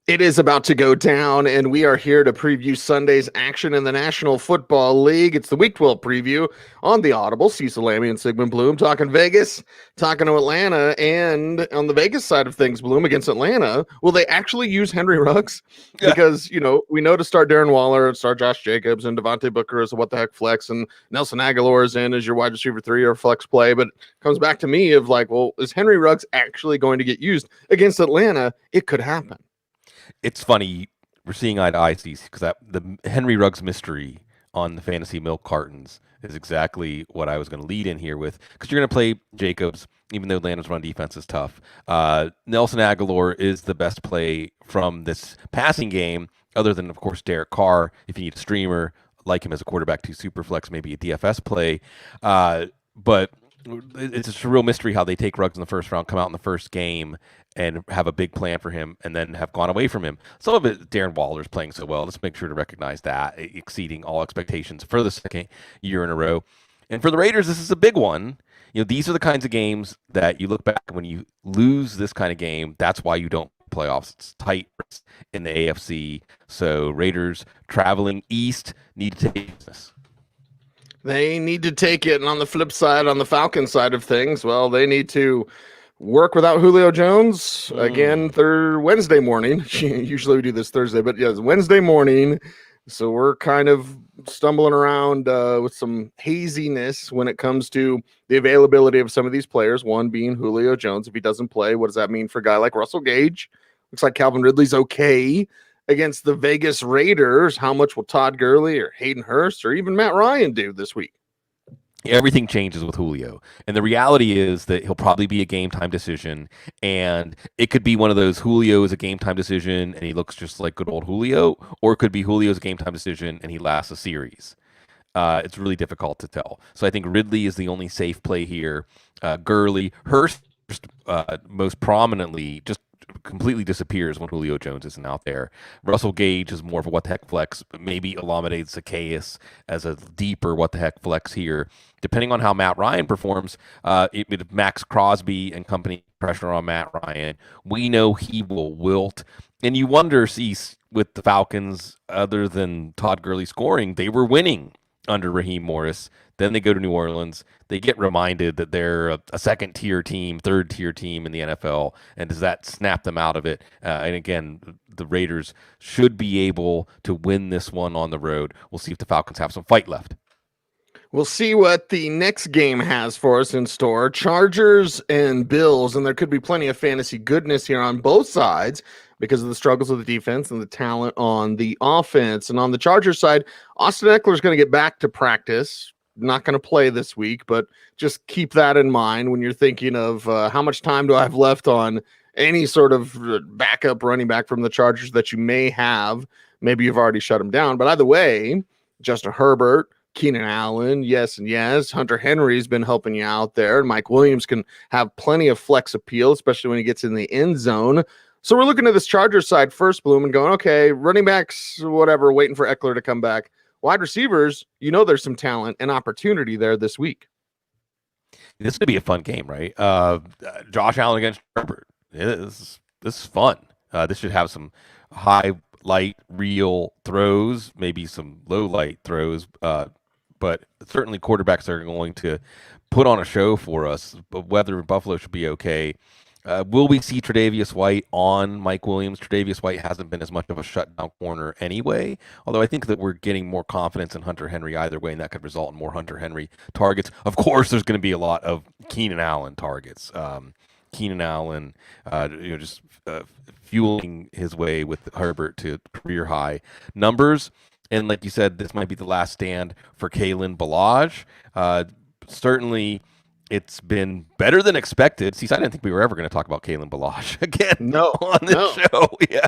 It is about to go down, and we are here to preview Sunday's action in the National Football League. It's the Week 12 preview on the Audible. Cecil, Lammey, and Sigmund Bloom talking Vegas, talking to Atlanta, and on the Vegas side of things, Bloom against Atlanta. Will they actually use Henry Ruggs? Yeah. Because, we know to start Darren Waller and start Josh Jacobs and Devontae Booker as a what the heck flex, and Nelson Aguilar is in as your wide receiver 3 or flex play. But it comes back to me of like, well, is Henry Ruggs actually going to get used against Atlanta? It could happen. It's funny we're seeing eye to eye, Steve, because the Henry Ruggs mystery on the fantasy milk cartons is exactly what I was going to lead in here with, because you're going to play Jacobs, even though Atlanta's run defense is tough. Nelson Aguilar is the best play from this passing game, other than, of course, Derek Carr. If you need a streamer, like him as a quarterback 2 super flex, maybe a DFS play. But it's just a real mystery how they take Ruggs in the first round, come out in the first game, and have a big plan for him, and then have gone away from him. Some of it, Darren Waller's playing so well. Let's make sure to recognize that, exceeding all expectations for the second year in a row. And for the Raiders, this is a big one. These are the kinds of games that you look back when you lose this kind of game. That's why you don't playoffs. It's tight in the AFC. So Raiders traveling east need to take business. They need to take it. And on the flip side, on the Falcons side of things, well, they need to work without Julio Jones again Wednesday morning. Usually we do this Thursday, but yeah, it's Wednesday morning. So we're kind of stumbling around with some haziness when it comes to the availability of some of these players, one being Julio Jones. If he doesn't play, what does that mean for a guy like Russell Gage? Looks like Calvin Ridley's okay against the Vegas Raiders. How much will Todd Gurley or Hayden Hurst or even Matt Ryan do this week? Everything changes with Julio. And the reality is that he'll probably be a game time decision. And it could be one of those Julio is a game time decision and he looks just like good old Julio, or it could be Julio's a game time decision and he lasts a series. It's really difficult to tell. So I think Ridley is the only safe play here. Gurley, Hurst, most prominently, just completely disappears when Julio Jones isn't out there. Russell Gage is more of a what the heck flex, maybe Olamide Zaccheaus as a deeper what the heck flex here. Depending on how Matt Ryan performs, if Max Crosby and company pressure on Matt Ryan, we know he will wilt. And you wonder, Cease, with the Falcons, other than Todd Gurley scoring, they were winning under Raheem Morris. Then they go to New Orleans. They get reminded that they're a second-tier team, third-tier team in the NFL, and does that snap them out of it? And again, the Raiders should be able to win this one on the road. We'll see if the Falcons have some fight left. We'll see what the next game has for us in store. Chargers and Bills, and there could be plenty of fantasy goodness here on both sides because of the struggles of the defense and the talent on the offense. And on the Chargers side, Austin Eckler is going to get back to practice. Not going to play this week, but just keep that in mind when you're thinking of how much time do I have left on any sort of backup running back from the Chargers that you may have. Maybe you've already shut him down. But either way, Justin Herbert, Keenan Allen, yes and yes. Hunter Henry's been helping you out there. And Mike Williams can have plenty of flex appeal, especially when he gets in the end zone. So we're looking at this Chargers side first, Bloom, and going, okay, running backs, whatever, waiting for Eckler to come back. Wide receivers, there's some talent and opportunity there this week. This could be a fun game, right? Josh Allen against Herbert. This is fun. This should have some high light, real throws, maybe some low light throws, but certainly quarterbacks are going to put on a show for us. But whether Buffalo should be okay. Will we see Tre'Davious White on Mike Williams? Tre'Davious White hasn't been as much of a shutdown corner anyway, although I think that we're getting more confidence in Hunter Henry either way, and that could result in more Hunter Henry targets. Of course, there's going to be a lot of Keenan Allen targets. Keenan Allen, just fueling his way with Herbert to career high numbers. And like you said, this might be the last stand for Kalen Ballage. Certainly, it's been better than expected. See, I didn't think we were ever going to talk about Kalen Ballage again on this show. Yeah.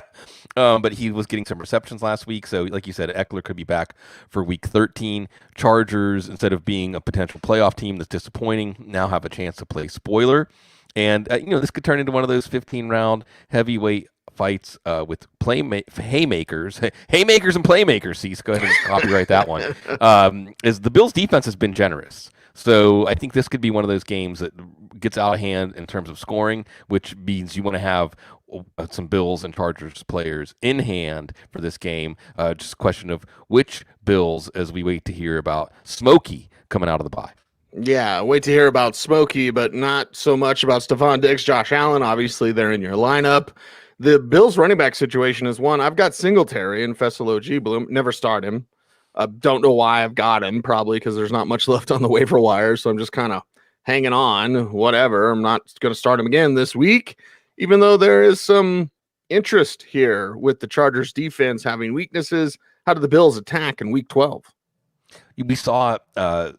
But he was getting some receptions last week. So, like you said, Eckler could be back for week 13. Chargers, instead of being a potential playoff team that's disappointing, now have a chance to play spoiler. And, this could turn into one of those 15-round heavyweight fights with haymakers and playmakers. Cease, go ahead and copyright that one. Is the Bills' defense has been generous. So I think this could be one of those games that gets out of hand in terms of scoring, which means you want to have some Bills and Chargers players in hand for this game. Just a question of which Bills as we wait to hear about Smokey coming out of the bye. Yeah, wait to hear about Smokey, but not so much about Stephon Diggs, Josh Allen. Obviously, they're in your lineup. The Bills running back situation is one. I've got Singletary and Fessel OG Bloom. Never start him. Don't know why I've got him. Probably because there's not much left on the waiver wire. So I'm just kind of hanging on. Whatever. I'm not going to start him again this week, even though there is some interest here with the Chargers defense having weaknesses. How do the Bills attack in week 12? We saw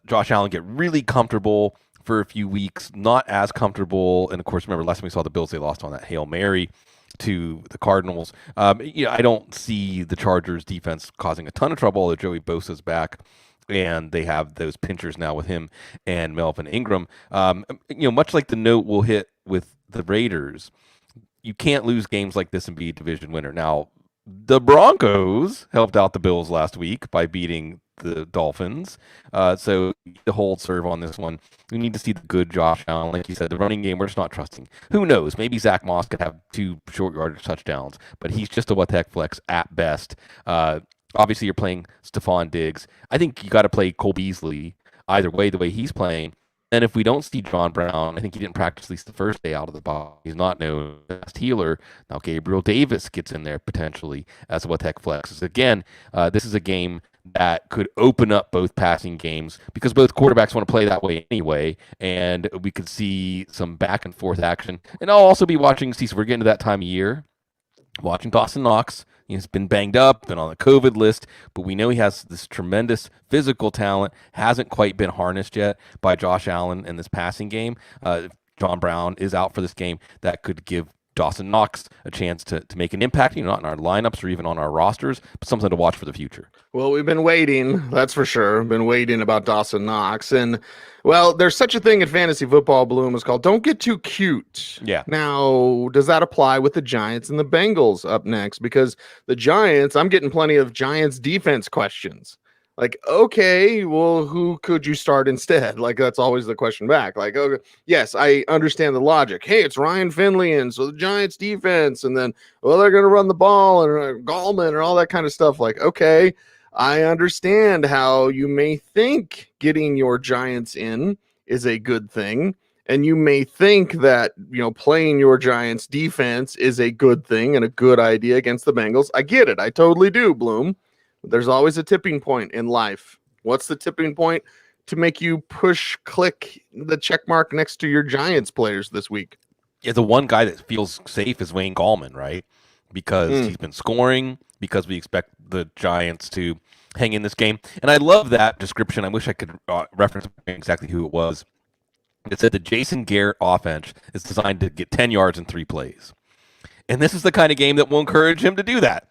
Josh Allen get really comfortable for a few weeks, not as comfortable. And of course, remember last time we saw the Bills, they lost on that Hail Mary to the Cardinals. I don't see the Chargers defense causing a ton of trouble, although Joey Bosa's back and they have those pinchers now with him and Melvin Ingram. Much like the note we'll hit with the Raiders, you can't lose games like this and be a division winner. Now, the Broncos helped out the Bills last week by beating the Dolphins. So the hold serve on this one. We need to see the good Josh Allen. Like you said, the running game, we're just not trusting. Who knows? Maybe Zach Moss could have 2 short yardage touchdowns, but he's just a what the heck flex at best. Obviously, you're playing Stephon Diggs. I think you got to play Cole Beasley either way, the way he's playing. And if we don't see John Brown, I think he didn't practice at least the first day out of the box. He's not known as best healer. Now Gabriel Davis gets in there potentially as a what the heck flex. Again, this is a game that could open up both passing games because both quarterbacks want to play that way anyway, and we could see some back and forth action. And I'll also be watching Cecil. We're getting to that time of year, watching Dawson Knox. He's been banged up, been on the COVID list, but we know he has this tremendous physical talent, hasn't quite been harnessed yet by Josh Allen in this passing game. John Brown is out for this game. That could give Dawson Knox a chance to make an impact, not in our lineups or even on our rosters, but something to watch for the future. Well, we've been waiting, that's for sure. Been waiting about Dawson Knox. And, well, there's such a thing in fantasy football, Bloom, is called don't get too cute. Yeah. Now, does that apply with the Giants and the Bengals up next? Because the Giants, I'm getting plenty of Giants defense questions. Like, okay, well, who could you start instead? Like, that's always the question back. Like, okay, yes, I understand the logic. Hey, it's Ryan Finley, and so the Giants defense, and then, well, they're going to run the ball, and Gallman, and all that kind of stuff. Like, okay, I understand how you may think getting your Giants in is a good thing, and you may think that, playing your Giants defense is a good thing and a good idea against the Bengals. I get it. I totally do, Bloom. There's always a tipping point in life. What's the tipping point to make you click the check mark next to your Giants players this week? Yeah, the one guy that feels safe is Wayne Gallman, right? Because he's been scoring, because we expect the Giants to hang in this game. And I love that description. I wish I could reference exactly who it was. It said the Jason Garrett offense is designed to get 10 yards in 3 plays. And this is the kind of game that will encourage him to do that,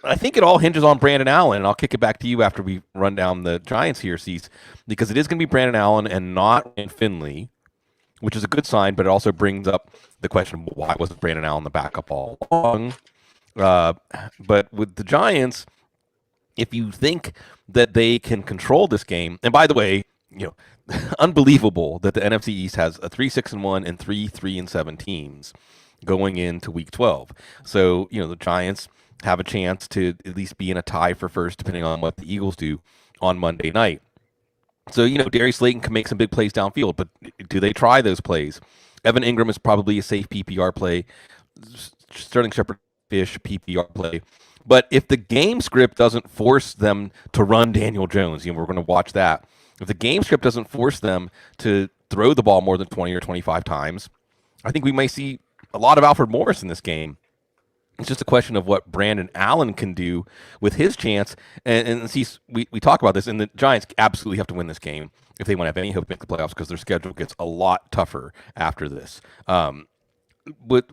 I think it all hinges on Brandon Allen, and I'll kick it back to you after we run down the Giants here, Cease, because it is going to be Brandon Allen and not Ryan Finley, which is a good sign, but it also brings up the question, why wasn't Brandon Allen the backup all along? But with the Giants, if you think that they can control this game, and by the way, unbelievable that the NFC East has a 3-6-1 and 3-3-7 teams going into Week 12. So, the Giants have a chance to at least be in a tie for first, depending on what the Eagles do on Monday night. So, Darius Slayton can make some big plays downfield, but do they try those plays? Evan Ingram is probably a safe PPR play. Sterling Shepard-Fish, PPR play. But if the game script doesn't force them to run Daniel Jones, we're going to watch that. If the game script doesn't force them to throw the ball more than 20 or 25 times, I think we may see a lot of Alfred Morris in this game. It's just a question of what Brandon Allen can do with his chance. And see, we talk about this, and the Giants absolutely have to win this game if they want to have any hope to make the playoffs because their schedule gets a lot tougher after this. But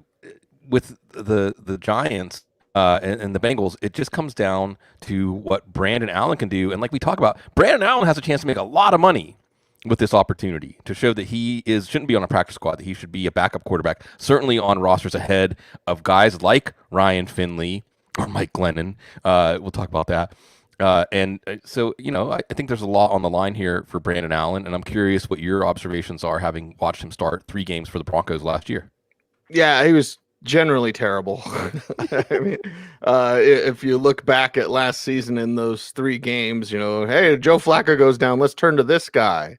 with the Giants and the Bengals, it just comes down to what Brandon Allen can do. And like we talk about, Brandon Allen has a chance to make a lot of money with this opportunity to show that he shouldn't be on a practice squad, that he should be a backup quarterback, certainly on rosters ahead of guys like Ryan Finley or Mike Glennon. We'll talk about that. So, I think there's a lot on the line here for Brandon Allen, and I'm curious what your observations are, having watched him start 3 games for the Broncos last year. Yeah, he was generally terrible. I mean, if you look back at last season in those 3 games, hey, Joe Flacco goes down. Let's turn to this guy.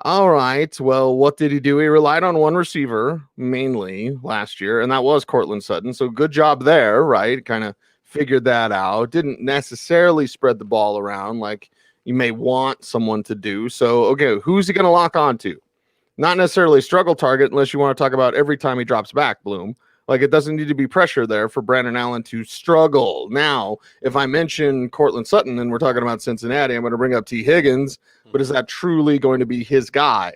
All right. Well, what did he do? He relied on one receiver mainly last year, and that was Cortland Sutton. So good job there, right? Kind of figured that out. Didn't necessarily spread the ball around like you may want someone to do. So, okay, who's he going to lock on to? Not necessarily a struggle target unless you want to talk about every time he drops back, Bloom. Like, it doesn't need to be pressure there for Brandon Allen to struggle. Now, if I mention Cortland Sutton and we're talking about Cincinnati, I'm going to bring up T. Higgins, but is that truly going to be his guy?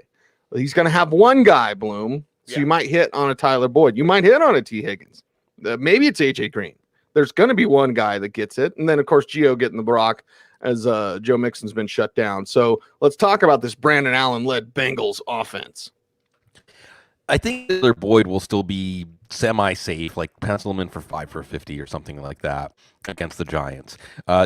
Well, he's going to have one guy, Bloom. So you might hit on a Tyler Boyd. You might hit on a T. Higgins. Maybe it's A.J. Green. There's going to be one guy that gets it. And then, of course, Gio getting the Brock as Joe Mixon's been shut down. So let's talk about this Brandon Allen-led Bengals offense. I think Tyler Boyd will still be semi-safe, like pencil him in for 5 for 50 or something like that against the Giants.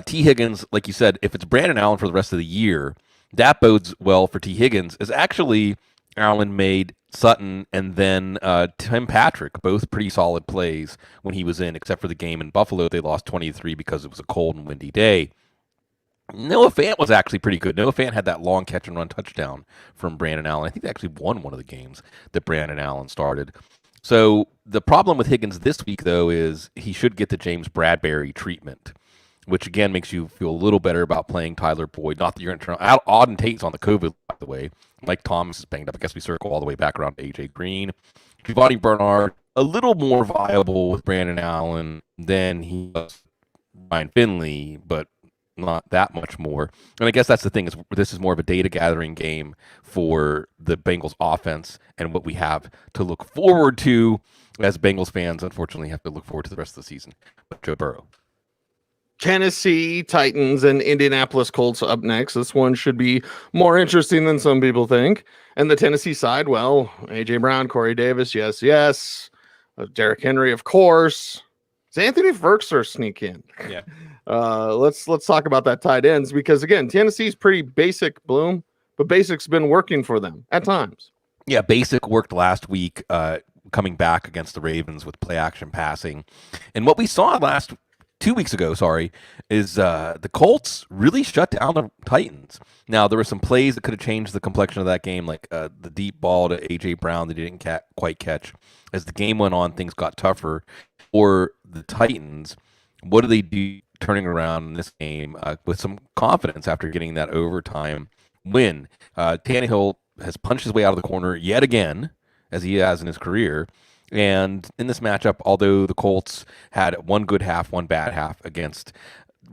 T. Higgins, like you said, if it's Brandon Allen for the rest of the year, that bodes well for T. Higgins. Is actually Allen made Sutton and then Tim Patrick both pretty solid plays when he was in, except for the game in Buffalo. They lost 20-3 because it was a cold and windy day. Noah Fant was actually pretty good. Noah Fant had that long catch and run touchdown from Brandon Allen. I think they actually won one of the games that Brandon Allen started. So the problem with Higgins this week, though, is he should get the James Bradbury treatment, which, again, makes you feel a little better about playing Tyler Boyd. Not that you're going to turn out. Auden Tate's on the COVID, by the way. Mike Thomas is banged up. I guess we circle all the way back around to A.J. Green. Giovanni Bernard, a little more viable with Brandon Allen than he was Ryan Finley, but not that much more. And I guess that's the thing, is this is more of a data gathering game for the Bengals offense and what we have to look forward to as Bengals fans. Unfortunately, have to look forward to the rest of the season. But Joe Burrow. Tennessee Titans and Indianapolis Colts up next. This one should be more interesting than some people think. And the Tennessee side, well, A.J. Brown, Corey Davis, yes. Derrick Henry, of course. Does Anthony Firkser sneak in? Yeah. Let's talk about that tight ends, because again, Tennessee's pretty basic, Bloom, but basic's been working for them at times. Yeah, basic worked last week, coming back against the Ravens with play action passing. And what we saw 2 weeks ago, is the Colts really shut down the Titans. Now, there were some plays that could have changed the complexion of that game, like the deep ball to A.J. Brown that he didn't quite catch. As the game went on, things got tougher for the Titans. What do they do turning around in this game with some confidence after getting that overtime win? Tannehill has punched his way out of the corner yet again, as he has in his career. And in this matchup, although the Colts had one good half, one bad half against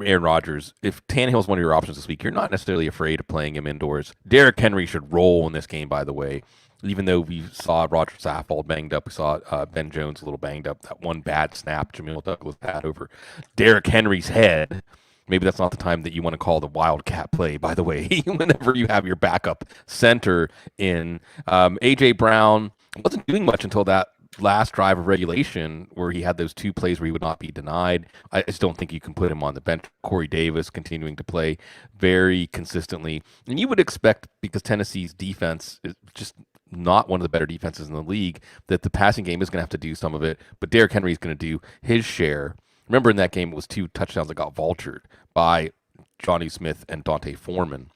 Aaron Rodgers, if Tannehill's one of your options this week, you're not necessarily afraid of playing him indoors. Derrick Henry should roll in this game, by the way. Even though we saw Roger Saffold banged up, we saw Ben Jones a little banged up. That one bad snap Jamil Douglas had over Derrick Henry's head. Maybe that's not the time that you want to call the wildcat play, by the way, whenever you have your backup center in. A.J. Brown wasn't doing much until that last drive of regulation where he had those 2 plays where he would not be denied. I just don't think you can put him on the bench. Corey Davis continuing to play very consistently. And you would expect, because Tennessee's defense is just not one of the better defenses in the league, that the passing game is going to have to do some of it. But Derrick Henry is going to do his share. Remember, in that game, it was 2 touchdowns that got vultured by Johnny Smith and Dante Foreman.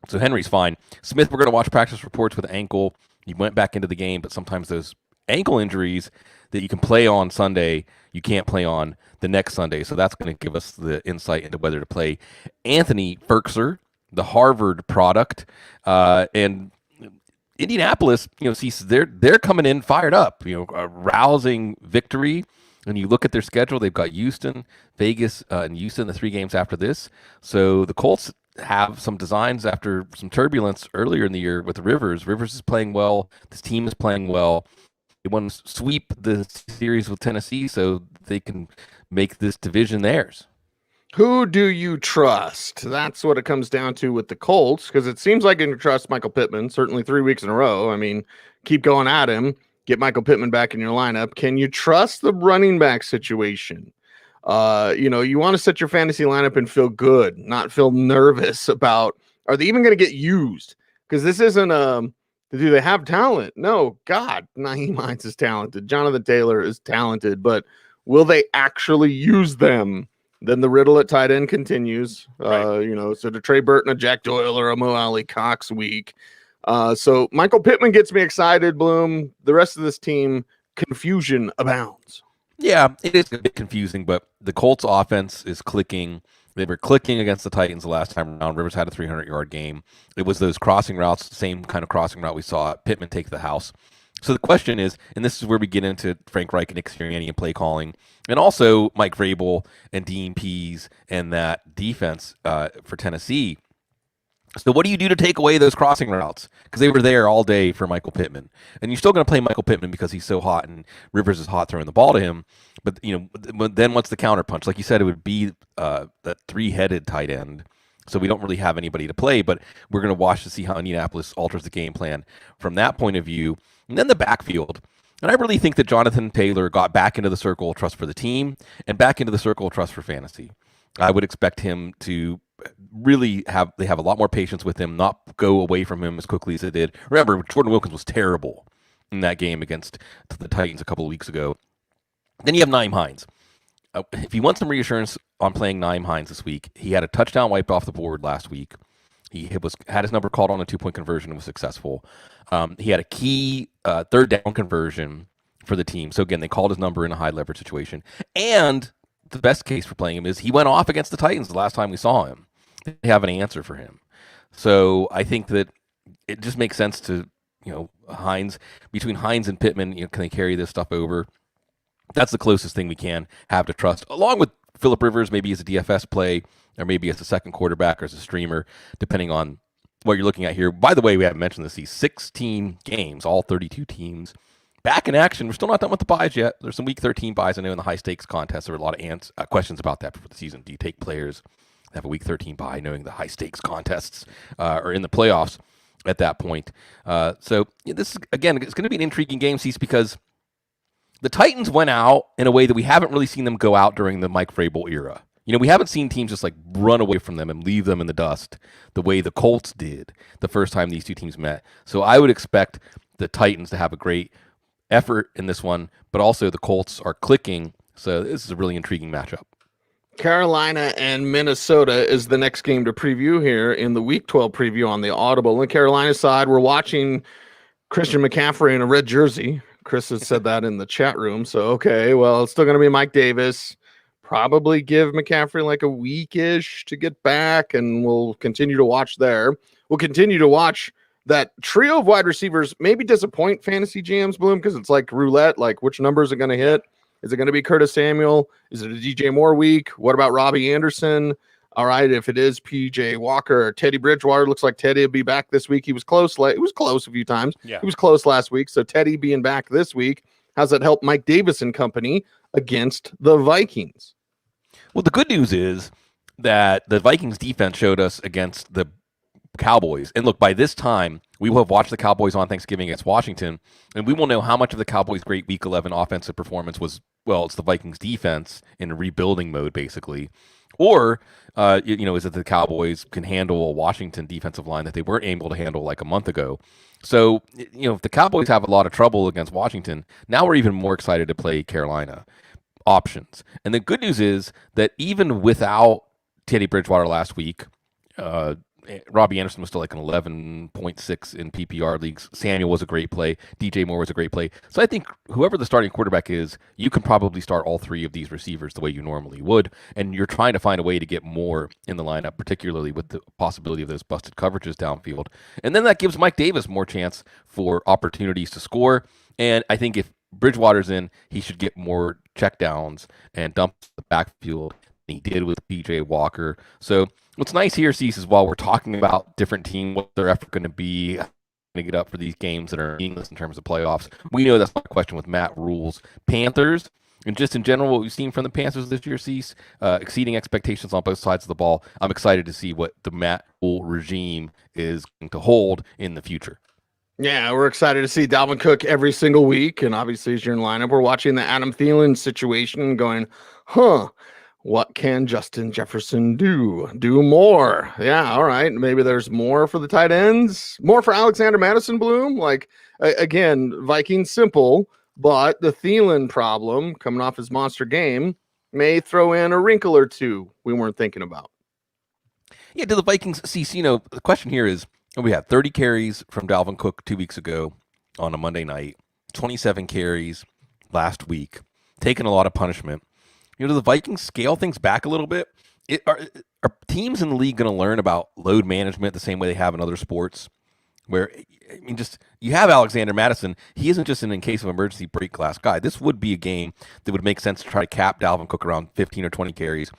So Henry's fine. Smith, we're going to watch practice reports with ankle. He went back into the game, but sometimes those ankle injuries that you can play on Sunday, you can't play on the next Sunday. So that's going to give us the insight into whether to play Anthony Firkser, the Harvard product, and Indianapolis. They're coming in fired up. A rousing victory. And you look at their schedule; they've got Houston, Vegas, and Houston the 3 games after this. So the Colts have some designs after some turbulence earlier in the year with Rivers. Rivers is playing well. This team is playing well. They want to sweep the series with Tennessee so they can make this division theirs. Who do you trust? That's what it comes down to with the Colts, because it seems like you can trust Michael Pittman, certainly 3 weeks in a row. I mean, keep going at him. Get Michael Pittman back in your lineup. Can you trust the running back situation? You want to set your fantasy lineup and feel good, not feel nervous about are they even going to get used? Because this isn't do they have talent? No, God, Naheem Hines is talented. Jonathan Taylor is talented, but will they actually use them? Then the riddle at tight end continues. Right. So to Trey Burton, a Jack Doyle, or a Mo Alley Cox week. So Michael Pittman gets me excited, Bloom. The rest of this team, confusion abounds. Yeah, it is a bit confusing, but the Colts offense is clicking. They were clicking against the Titans the last time around. Rivers had a 300-yard game. It was those crossing routes, same kind of crossing route we saw Pittman take the house. So the question is, and this is where we get into Frank Reich and Nick Sirianni and play calling, and also Mike Vrabel and Dean Pease and that defense for Tennessee. So what do you do to take away those crossing routes? Because they were there all day for Michael Pittman. And you're still going to play Michael Pittman because he's so hot and Rivers is hot throwing the ball to him. But, then what's the counterpunch? Like you said, it would be that three-headed tight end. So we don't really have anybody to play, but we're going to watch to see how Indianapolis alters the game plan from that point of view. And then the backfield. And I really think that Jonathan Taylor got back into the circle of trust for the team and back into the circle of trust for fantasy. I would expect him to really have a lot more patience with him, not go away from him as quickly as they did. Remember, Jordan Wilkins was terrible in that game against the Titans a couple of weeks ago. Then you have Nyheim Hines. If he wants some reassurance on playing Nyheim Hines this week, he had a touchdown wiped off the board last week. He had his number called on a 2-point conversion and was successful. He had a key third down conversion for the team. So again, they called his number in a high leverage situation. And the best case for playing him is he went off against the Titans the last time we saw him. They have an answer for him. So I think that it just makes sense to, Hines, between Hines and Pittman, can they carry this stuff over? That's the closest thing we can have to trust, along with Phillip Rivers, maybe as a DFS play, or maybe as a second quarterback or as a streamer, depending on what you're looking at here. By the way, we haven't mentioned this, these 16 games, all 32 teams, back in action. We're still not done with the buys yet. There's some Week 13 buys. I know in the high-stakes contest, there were a lot of questions about that before the season. Do you take players that have a Week 13 buy, knowing the high-stakes contests are in the playoffs at that point? So this is, again, it's going to be an intriguing game, Cease, because the Titans went out in a way that we haven't really seen them go out during the Mike Vrabel era. We haven't seen teams just like run away from them and leave them in the dust the way the Colts did the first time these two teams met. So I would expect the Titans to have a great effort in this one, but also the Colts are clicking. So this is a really intriguing matchup. Carolina and Minnesota is the next game to preview here in the Week 12 preview on the Audible. On the Carolina side, we're watching Christian McCaffrey in a red jersey. Chris has said that in the chat room. So, okay, well, it's still going to be Mike Davis. Probably give McCaffrey like a week-ish to get back, and we'll continue to watch there. We'll continue to watch that trio of wide receivers maybe disappoint fantasy GMs, Bloom, because it's like roulette. Like, which numbers are going to hit? Is it going to be Curtis Samuel? Is it a DJ Moore week? What about Robbie Anderson? All right, if it is PJ Walker or Teddy Bridgewater, looks like Teddy will be back this week. He was close. It was close a few times. Yeah. He was close last week. So Teddy being back this week, how's that help Mike Davis and company against the Vikings? Well, the good news is that the Vikings defense showed us against the Cowboys. And look, by this time, we will have watched the Cowboys on Thanksgiving against Washington, and we will know how much of the Cowboys' great Week 11 offensive performance was, it's the Vikings defense in rebuilding mode, basically. Or, is it the Cowboys can handle a Washington defensive line that they weren't able to handle like a month ago? So, if the Cowboys have a lot of trouble against Washington, now we're even more excited to play Carolina options. And the good news is that even without Teddy Bridgewater last week, Robbie Anderson was still like an 11.6 in PPR leagues. Samuel was a great play. DJ Moore was a great play. So I think whoever the starting quarterback is, you can probably start all three of these receivers the way you normally would. And you're trying to find a way to get more in the lineup, particularly with the possibility of those busted coverages downfield. And then that gives Mike Davis more chance for opportunities to score. And I think if Bridgewater's in, he should get more checkdowns and dump the backfield than he did with PJ Walker. So what's nice here, Cease, is while we're talking about different teams, what their effort going to be, going to get up for these games that are meaningless in terms of playoffs, we know that's not a question with Matt Rule's Panthers. And just in general, what we've seen from the Panthers this year, Cease, exceeding expectations on both sides of the ball. I'm excited to see what the Matt Rule regime is going to hold in the future. Yeah, we're excited to see Dalvin Cook every single week. And obviously, as you're in lineup, we're watching the Adam Thielen situation and going, huh, what can Justin Jefferson do? Do more. Yeah, all right. Maybe there's more for the tight ends, more for Alexander Madison Bloom. Like, again, Vikings simple, but the Thielen problem coming off his monster game may throw in a wrinkle or two we weren't thinking about. Yeah, do the Vikings see? The question here is: we had 30 carries from Dalvin Cook 2 weeks ago on a Monday night, 27 carries last week, taking a lot of punishment. Do the Vikings scale things back a little bit? Are teams in the league going to learn about load management the same way they have in other sports? Where, just you have Alexander Madison. He isn't just an in case of emergency break glass guy. This would be a game that would make sense to try to cap Dalvin Cook around 15 or 20 carries.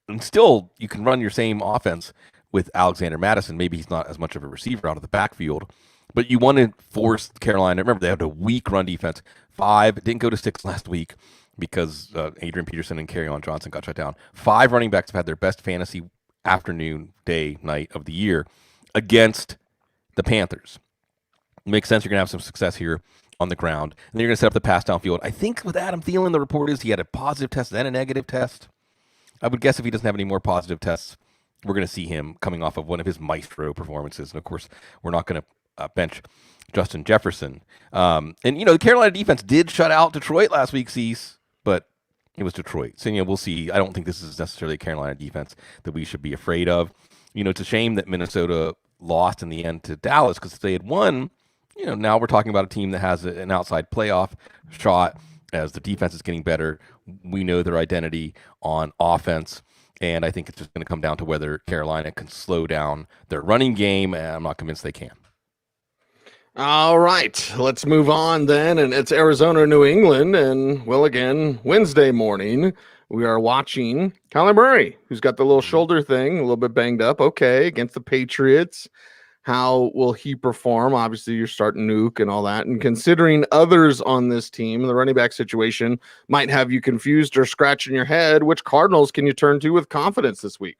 And still, you can run your same offense with Alexander Madison. Maybe he's not as much of a receiver out of the backfield, but you want to force Carolina. Remember, they had a weak run defense. 5, didn't go to 6 last week because Adrian Peterson and Kerryon Johnson got shut down. 5 running backs have had their best fantasy afternoon, day, night of the year against the Panthers. It makes sense you're going to have some success here on the ground. And then you're going to set up the pass downfield. I think with Adam Thielen, the report is he had a positive test, then a negative test. I would guess if he doesn't have any more positive tests, we're going to see him coming off of one of his maestro performances. And, of course, we're not going to bench Justin Jefferson. The Carolina defense did shut out Detroit last week, Cease, but it was Detroit. So, we'll see. I don't think this is necessarily a Carolina defense that we should be afraid of. It's a shame that Minnesota lost in the end to Dallas because if they had won, now we're talking about a team that has an outside playoff shot as the defense is getting better. We know their identity on offense, and I think it's just going to come down to whether Carolina can slow down their running game, and I'm not convinced they can. All right, let's move on then, and it's Arizona, New England, and, well, again, Wednesday morning, we are watching Kyler Murray, who's got the little shoulder thing, a little bit banged up, okay, against the Patriots. How will he perform? Obviously, you're starting Nuke and all that. And considering others on this team, the running back situation might have you confused or scratching your head. Which Cardinals can you turn to with confidence this week?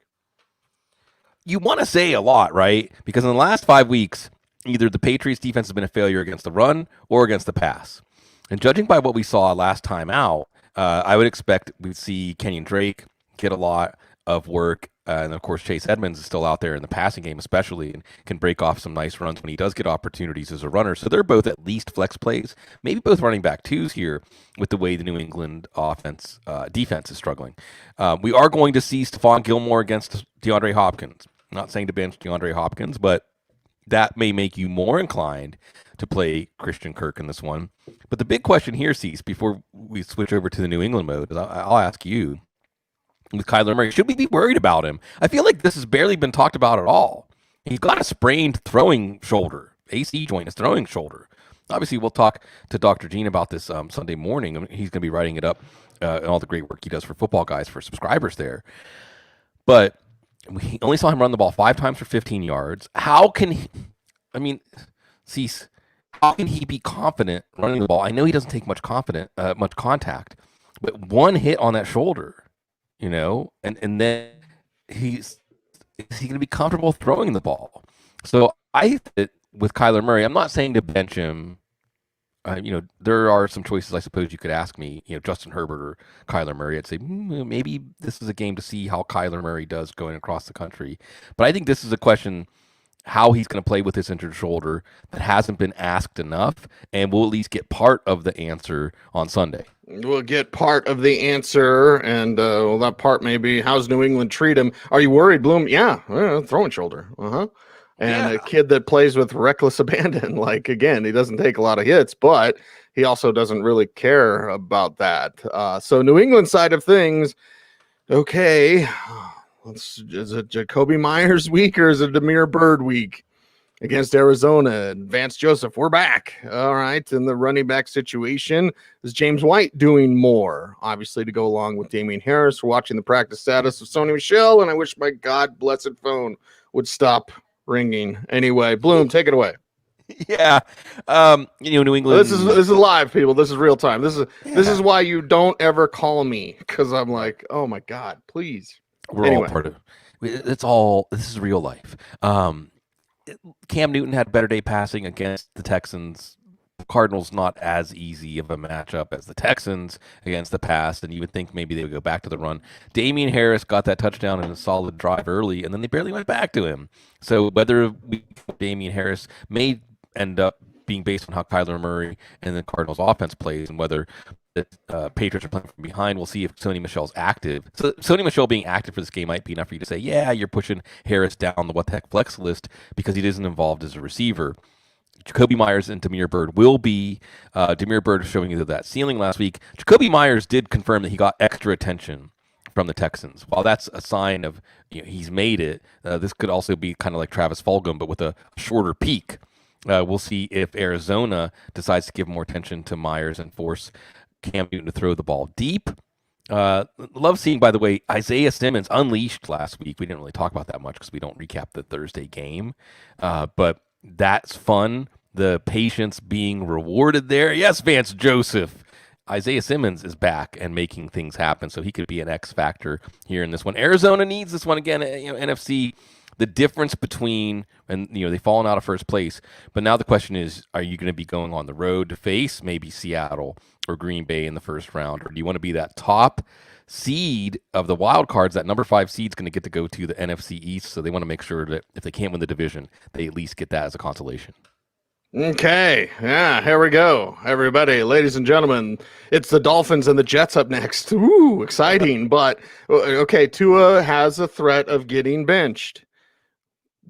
You want to say a lot, right? Because in the last 5 weeks, either the Patriots defense has been a failure against the run or against the pass. And judging by what we saw last time out, I would expect we'd see Kenyon Drake get a lot of work. And, of course, Chase Edmonds is still out there in the passing game especially and can break off some nice runs when he does get opportunities as a runner. So they're both at least flex plays, maybe both running back twos here with the way the New England defense is struggling. We are going to see Stephon Gilmore against DeAndre Hopkins. I'm not saying to bench DeAndre Hopkins, but that may make you more inclined to play Christian Kirk in this one. But the big question here, Cease, before we switch over to the New England mode, is I'll ask you, with Kyler Murray, should we be worried about him? I feel like this has barely been talked about at all. He's got a sprained throwing shoulder, AC joint, his throwing shoulder. Obviously, we'll talk to Dr. Gene about this Sunday morning. He's going to be writing it up and all the great work he does for Football Guys for subscribers there. But we only saw him run the ball 5 times for 15 yards. How can he, Cease, how can he be confident running the ball? I know he doesn't take much contact, but one hit on that shoulder, and then is he going to be comfortable throwing the ball? So I think that with Kyler Murray, I'm not saying to bench him. There are some choices I suppose you could ask me, Justin Herbert or Kyler Murray. I'd say maybe this is a game to see how Kyler Murray does going across the country. But I think this is a question how he's going to play with this injured shoulder that hasn't been asked enough, and we'll at least get part of the answer on Sunday. We'll get part of the answer, and that part may be, how's New England treat him? Are you worried, Bloom? Yeah, throwing shoulder. And a kid that plays with reckless abandon. Like, again, he doesn't take a lot of hits, but he also doesn't really care about that. So New England side of things, okay, is it Jacoby Myers week or is it Demir Bird week against Arizona? Vance Joseph, we're back. All right. In the running back situation, is James White doing more? Obviously, to go along with Damian Harris. We're watching the practice status of Sony Michel, and I wish my God blessed phone would stop ringing. Anyway, Bloom, take it away. Yeah. New England. This is live, people. This is real time. This is why you don't ever call me, because I'm like, oh my God, please. We're all part of it. This is real life. Cam Newton had a better day passing against the Texans. Cardinals not as easy of a matchup as the Texans against the pass, and you would think maybe they would go back to the run. Damian Harris got that touchdown in a solid drive early, and then they barely went back to him. So whether Damian Harris may end up being based on how Kyler Murray and the Cardinals offense plays, and whether the Patriots are playing from behind, we'll see if Sony Michel's active. So Sony Michel being active for this game might be enough for you to say, yeah, you're pushing Harris down the what the heck flex list because he isn't involved as a receiver. Jacoby Myers and Damiere Byrd will be. Damiere Byrd showing you that ceiling last week. Jacoby Myers did confirm that he got extra attention from the Texans. While that's a sign of he's made it, this could also be kind of like Travis Fulgham, but with a shorter peak. We'll see if Arizona decides to give more attention to Myers and force Cam Newton to throw the ball deep. Love seeing, by the way, Isaiah Simmons unleashed last week. We didn't really talk about that much because we don't recap the Thursday game, but that's fun. The patience being rewarded there. Yes, Vance Joseph. Isaiah Simmons is back and making things happen, so he could be an X factor here in this one. Arizona needs this one again. NFC. The difference between, and they've fallen out of first place, but now the question is, are you going to be going on the road to face maybe Seattle or Green Bay in the first round, or do you want to be that top seed of the wild cards? That number 5 seed's going to get to go to the NFC East, so they want to make sure that if they can't win the division, they at least get that as a consolation. Okay, yeah, here we go, everybody, ladies and gentlemen. It's the Dolphins and the Jets up next. Ooh, exciting! But okay, Tua has a threat of getting benched.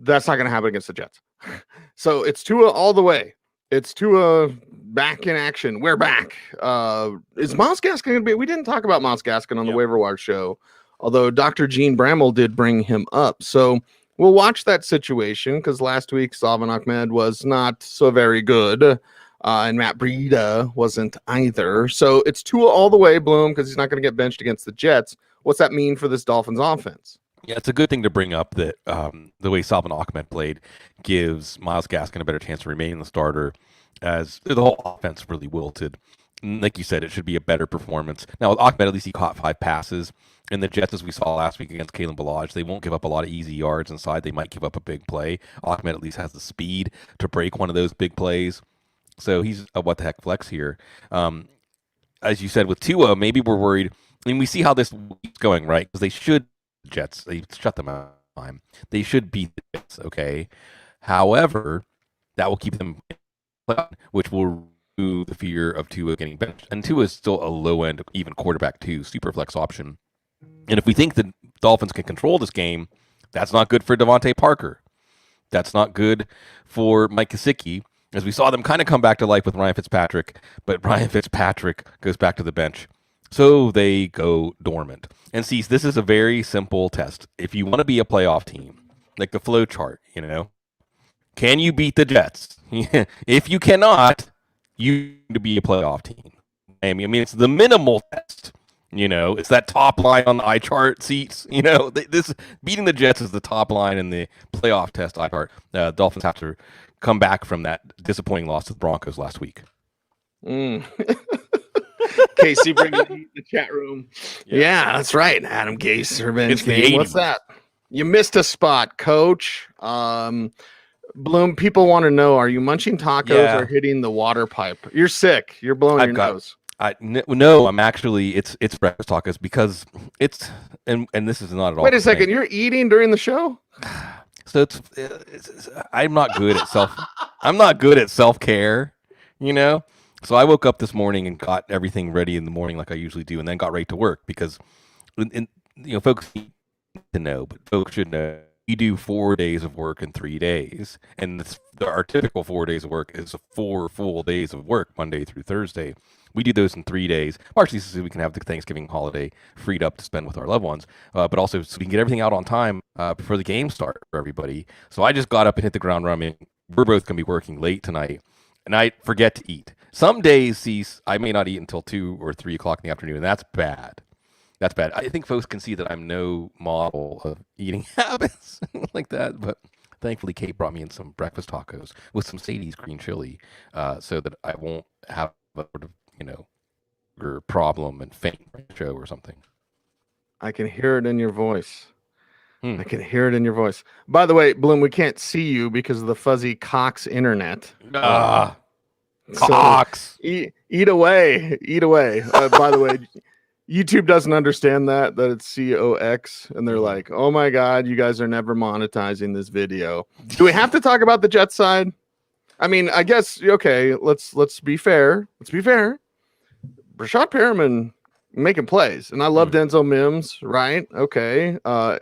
That's not going to happen against the Jets. So it's Tua all the way. It's Tua back in action. We're back. Is Myles Gaskin going to be? We didn't talk about Myles Gaskin on the waiver wire show, although Dr. Gene Bramall did bring him up. So we'll watch that situation because last week Salvin Ahmed was not so very good, and Matt Breida wasn't either. So it's Tua all the way, Bloom, because he's not going to get benched against the Jets. What's that mean for this Dolphins offense? Yeah, it's a good thing to bring up that the way Salvin Ahmed played gives Myles Gaskin a better chance to remain the starter, as the whole offense really wilted. Like you said, it should be a better performance. Now, with Ahmed, at least he caught 5 passes. And the Jets, as we saw last week against Kalen Ballage, they won't give up a lot of easy yards inside. They might give up a big play. Ahmed at least has the speed to break one of those big plays. So he's a what the heck flex here. As you said with Tua, maybe we're worried. I mean, we see how this week's going, right? Because they should Jets. They shut them out. They should beat the Jets, okay? However, that will keep them, which will remove the fear of Tua getting benched. And Tua is still a low-end, even quarterback, too, super flex option. And if we think the Dolphins can control this game, that's not good for Devontae Parker. That's not good for Mike Gesicki, as we saw them kind of come back to life with Ryan Fitzpatrick, but Ryan Fitzpatrick goes back to the bench. So they go dormant. And see, this is a very simple test. If you want to be a playoff team, like the flow chart, can you beat the Jets? If you cannot, you need to be a playoff team. I mean, it's the minimal test. It's that top line on the eye chart seats. This beating the Jets is the top line in the playoff test eye chart. Dolphins have to come back from that disappointing loss to the Broncos last week. Casey bringing the chat room. Yeah, that's right. Adam Gase revenge game. What's that? You missed a spot, Coach. Bloom, people want to know: are you munching tacos or hitting the water pipe? You're sick. You're blowing your nose. No, I'm actually it's breakfast tacos because it's and this is not at all. Wait a second, you're eating during the show? So I'm not good at self-care, So I woke up this morning and got everything ready in the morning like I usually do, and then got right to work because, folks need to know, but folks should know we do 4 days of work in 3 days, and our typical 4 days of work is 4 full days of work, Monday through Thursday. We do those in 3 days, partially so we can have the Thanksgiving holiday freed up to spend with our loved ones, but also so we can get everything out on time before the game start for everybody. So I just got up and hit the ground running. We're both going to be working late tonight, and I forget to eat. Some days, I may not eat until 2 or 3 o'clock in the afternoon, and that's bad. That's bad. I think folks can see that I'm no model of eating habits like that, but thankfully Kate brought me in some breakfast tacos with some Sadie's green chili so that I won't have a sort of, problem and faint show or something. I can hear it in your voice. I can hear it in your voice. By the way, Bloom, we can't see you because of the fuzzy Cox internet. Cox. Eat away. By the way, YouTube doesn't understand that it's COX, and they're like, "Oh my God, you guys are never monetizing this video." Do we have to talk about the Jets side? I mean, I guess okay. Let's be fair. Rashad Perriman making plays, and I love Denzel Mims, right? Okay, well,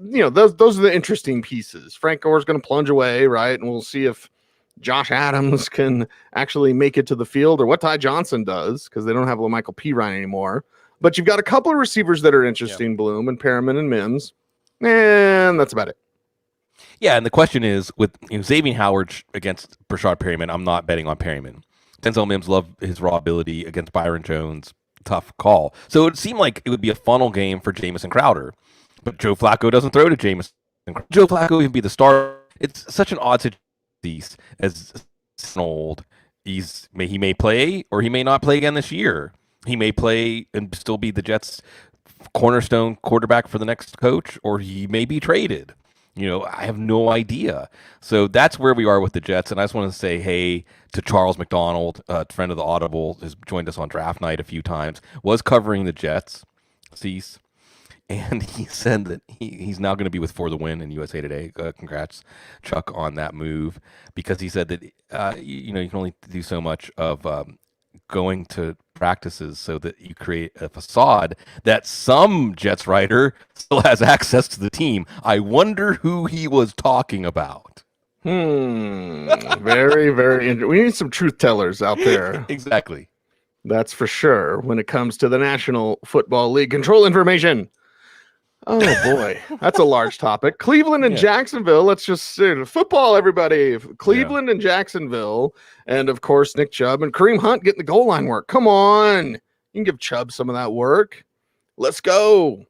those are the interesting pieces. Frank Gore's going to plunge away, right, and we'll see if Josh Adams can actually make it to the field, or what Ty Johnson does, because they don't have LaMichael Pirine anymore. But you've got a couple of receivers that are interesting, Bloom and Perriman and Mims, and that's about it. Yeah, and the question is, with Xavier Howard against Rashad Perriman, I'm not betting on Perriman. Denzel Mims loved his raw ability against Byron Jones. Tough call. So it seemed like it would be a funnel game for Jamison Crowder. But Joe Flacco doesn't throw to Jamison. Joe Flacco can be the starter. It's such an odd situation as old. He may play or he may not play again this year. He may play and still be the Jets' cornerstone quarterback for the next coach, or he may be traded. I have no idea. So that's where we are with the Jets. And I just want to say, hey, to Charles McDonald, a friend of the Audible, has joined us on draft night a few times, was covering the Jets, Cecil. And he said that he's now going to be with For the Win in USA Today. Congrats, Chuck, on that move, because he said that you can only do so much of going to practices so that you create a facade that some Jets writer still has access to the team. I wonder who he was talking about. Very, very interesting. We need some truth tellers out there. Exactly. That's for sure. When it comes to the National Football League control information. Oh boy, that's a large topic. Cleveland and Jacksonville. Let's just say football, everybody. Cleveland and Jacksonville, and of course Nick Chubb and Kareem Hunt getting the goal line work. Come on, you can give Chubb some of that work. Let's go.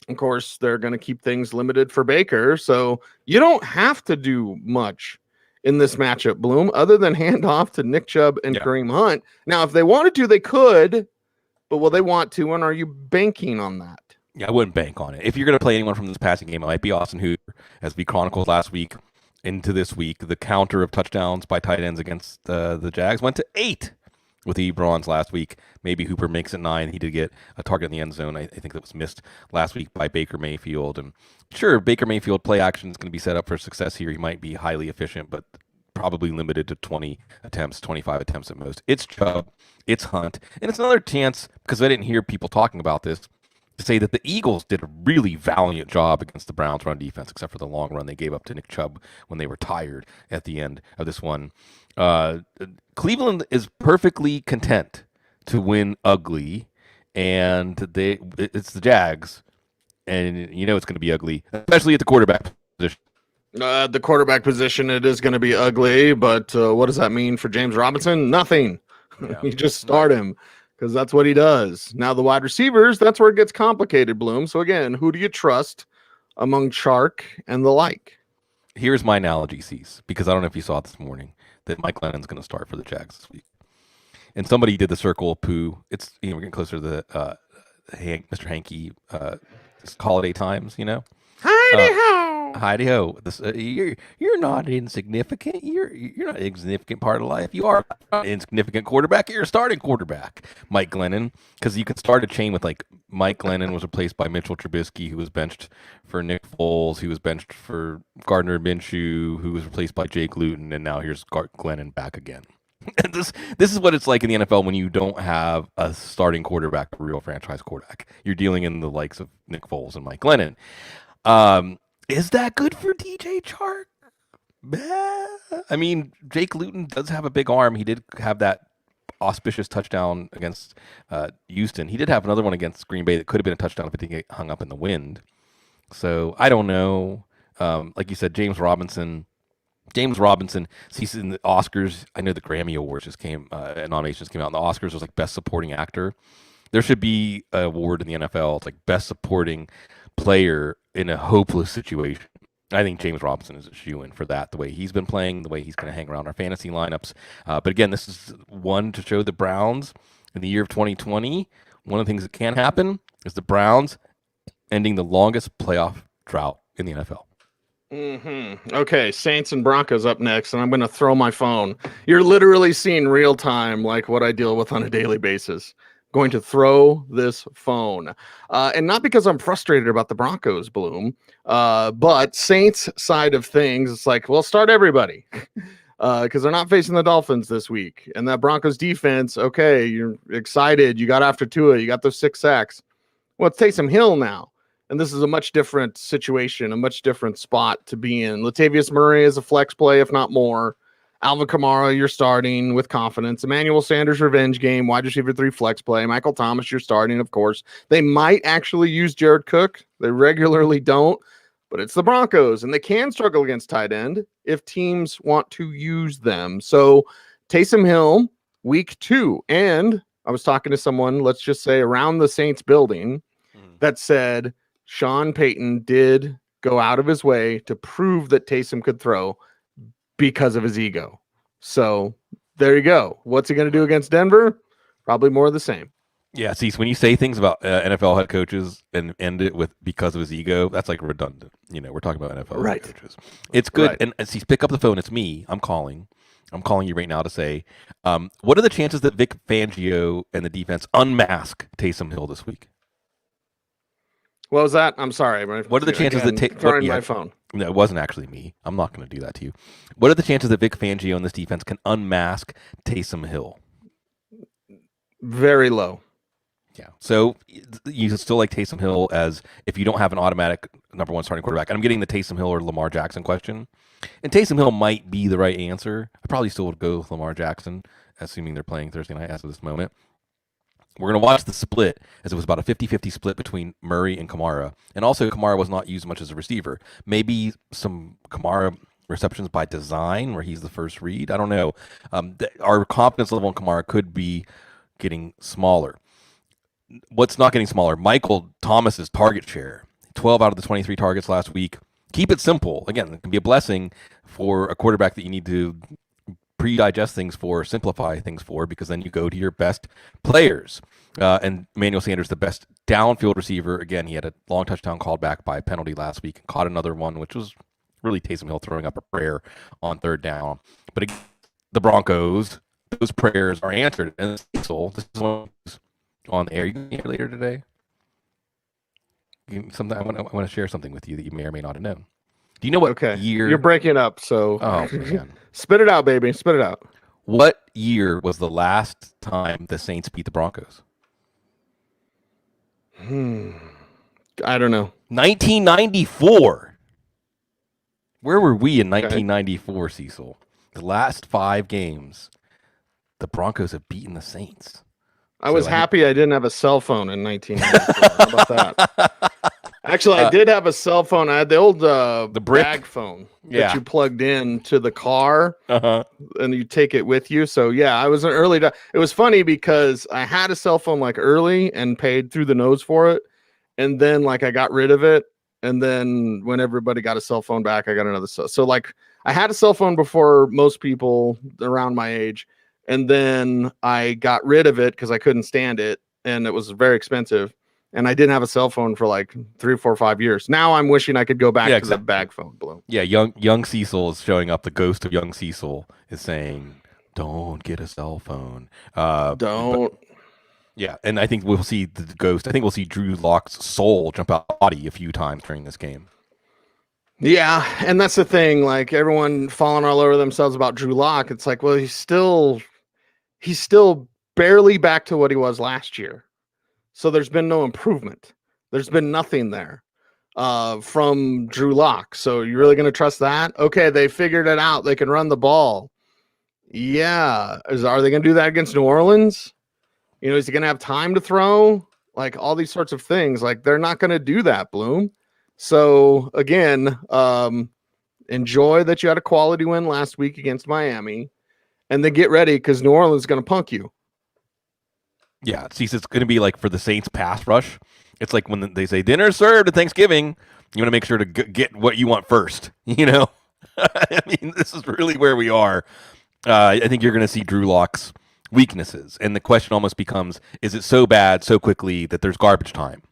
Of course, they're going to keep things limited for Baker, so you don't have to do much in this matchup, Bloom, other than hand off to Nick Chubb and Kareem Hunt. Now, if they wanted to, they could, but will they want to, and are you banking on that? Yeah, I wouldn't bank on it. If you're going to play anyone from this passing game, it might be Austin Hooper. As we chronicled last week into this week, the counter of touchdowns by tight ends against the Jags went to 8 with the Ebrons last week. Maybe Hooper makes it 9. He did get a target in the end zone. I think that was missed last week by Baker Mayfield. And sure, Baker Mayfield play action is going to be set up for success here. He might be highly efficient, but probably limited to 20 attempts, 25 attempts at most. It's Chubb, it's Hunt, and it's another chance, because I didn't hear people talking about this, to say that the Eagles did a really valiant job against the Browns' run defense, except for the long run they gave up to Nick Chubb when they were tired at the end of this one. Cleveland is perfectly content to win ugly, and it's the Jags, and it's going to be ugly, especially at the quarterback position. The quarterback position, it is going to be ugly, but what does that mean for James Robinson? Nothing. Yeah. You just start him, because that's what he does. Now the wide receivers, that's where it gets complicated, Bloom. So again, who do you trust among Chark and the like? Here's my analogy, Cease, because I don't know if you saw it this morning, that Mike Glennon's going to start for the Jags this week. And somebody did the circle of poo. It's we're getting closer to the Mr. Hanky holiday times, Heidi ho! You're not insignificant. You're not an insignificant part of life. You are an insignificant quarterback. You're a starting quarterback, Mike Glennon. Because you could start a chain with like Mike Glennon was replaced by Mitchell Trubisky, who was benched for Nick Foles, who was benched for Gardner Minshew, who was replaced by Jake Luton, and now here's Glennon back again. And this is what it's like in the NFL when you don't have a starting quarterback, a real franchise quarterback. You're dealing in the likes of Nick Foles and Mike Glennon. Is that good for DJ Chark? I mean, Jake Luton does have a big arm. He did have that auspicious touchdown against Houston. He did have another one against Green Bay that could have been a touchdown if it didn't get hung up in the wind. So I don't know. Like you said, James Robinson sees in the Oscars. I know the Grammy Awards just came, nominations came out, and the Oscars was like Best Supporting Actor. There should be an award in the NFL. It's like Best Supporting Player in a hopeless situation. I think James Robinson is a shoo-in for that, the way he's been playing, the way he's going to hang around our fantasy lineups. But again, this is one to show the Browns in the year of 2020. One of the things that can happen is the Browns ending the longest playoff drought in the NFL. Okay, Saints and Broncos up next, and I'm going to throw my phone. You're literally seeing real time like what I deal with on a daily basis. Going to throw this phone. And not because I'm frustrated about the Broncos, Bloom, but Saints side of things, it's like, well, start everybody. Because they're not facing the Dolphins this week. And that Broncos defense, okay, you're excited. You got after Tua. You got those 6 sacks. Well, it's Taysom Hill now. And this is a much different situation, a much different spot to be in. Latavius Murray is a flex play, if not more. Alvin Kamara, you're starting with confidence. Emmanuel Sanders, revenge game, wide receiver 3 flex play. Michael Thomas, you're starting, of course. They might actually use Jared Cook. They regularly don't, but it's the Broncos, and they can struggle against tight end if teams want to use them. So Taysom Hill, week 2. And I was talking to someone, let's just say around the Saints building, that said Sean Payton did go out of his way to prove that Taysom could throw because of his ego. So there you go. What's he going to do against Denver? Probably more of the same. Yeah, see, so when you say things about NFL head coaches and end it with because of his ego, that's like redundant. You know, we're talking about NFL head coaches. It's good. Right. And see, pick up the phone. It's me. I'm calling you right now to say, what are the chances that Vic Fangio and the defense unmask Taysom Hill this week? What was that? I'm sorry. What are the chances that throwing my phone? No, it wasn't actually me. I'm not going to do that to you. What are the chances that Vic Fangio and this defense can unmask Taysom Hill? Very low. Yeah. So you still like Taysom Hill as if you don't have an automatic number 1 starting quarterback. And I'm getting the Taysom Hill or Lamar Jackson question. And Taysom Hill might be the right answer. I probably still would go with Lamar Jackson, assuming they're playing Thursday night as of this moment. We're going to watch the split, as it was about a 50-50 split between Murray and Kamara. And also, Kamara was not used much as a receiver. Maybe some Kamara receptions by design, where he's the first read. I don't know. Our confidence level in Kamara could be getting smaller. What's not getting smaller? Michael Thomas's target share. 12 out of the 23 targets last week. Keep it simple. Again, it can be a blessing for a quarterback that you need to pre-digest things for, simplify things for, because then you go to your best players. And Emmanuel Sanders, the best downfield receiver. Again, he had a long touchdown called back by a penalty last week and caught another one, which was really Taysom Hill throwing up a prayer on 3rd down. But again, the Broncos, those prayers are answered. And Cecil, this is one on the air. You can hear later today. Something I want to share something with you that you may or may not have known. Do you know what year? You're breaking up, so spit it out, baby. Spit it out. What year was the last time the Saints beat the Broncos? I don't know. 1994. Where were we in 1994, Cecil? The last 5 games, the Broncos have beaten the Saints. I was happy I didn't have a cell phone in 1994. How about that? Actually, I did have a cell phone. I had the old the brick bag phone that you plugged in to the car, and you take it with you. So yeah, I was an early. It was funny because I had a cell phone like early and paid through the nose for it, and then like I got rid of it, and then when everybody got a cell phone back, I got another cell. So like I had a cell phone before most people around my age, and then I got rid of it because I couldn't stand it, and it was very expensive. And I didn't have a cell phone for like 3, 4, 5 years. Now I'm wishing I could go back to the bag phone. Bloom. Yeah, young Cecil is showing up. The ghost of young Cecil is saying, "Don't get a cell phone." Don't. Yeah, and I think we'll see the ghost. I think we'll see Drew Lock's soul jump out of the body a few times during this game. Yeah, and that's the thing. Like everyone falling all over themselves about Drew Lock. It's like, well, he's still barely back to what he was last year. So there's been no improvement. There's been nothing there from Drew Lock. So you're really going to trust that? Okay, they figured it out. They can run the ball. Yeah. Are they going to do that against New Orleans? You know, is he going to have time to throw? Like all these sorts of things. Like they're not going to do that, Bloom. So again, enjoy that you had a quality win last week against Miami. And then get ready because New Orleans is going to punk you. Yeah, see, it's going to be like for the Saints pass rush. It's like when they say dinner served at Thanksgiving, you want to make sure to get what you want first. You know, I mean, this is really where we are. I think you're going to see Drew Lock's weaknesses, and the question almost becomes: is it so bad so quickly that there's garbage time?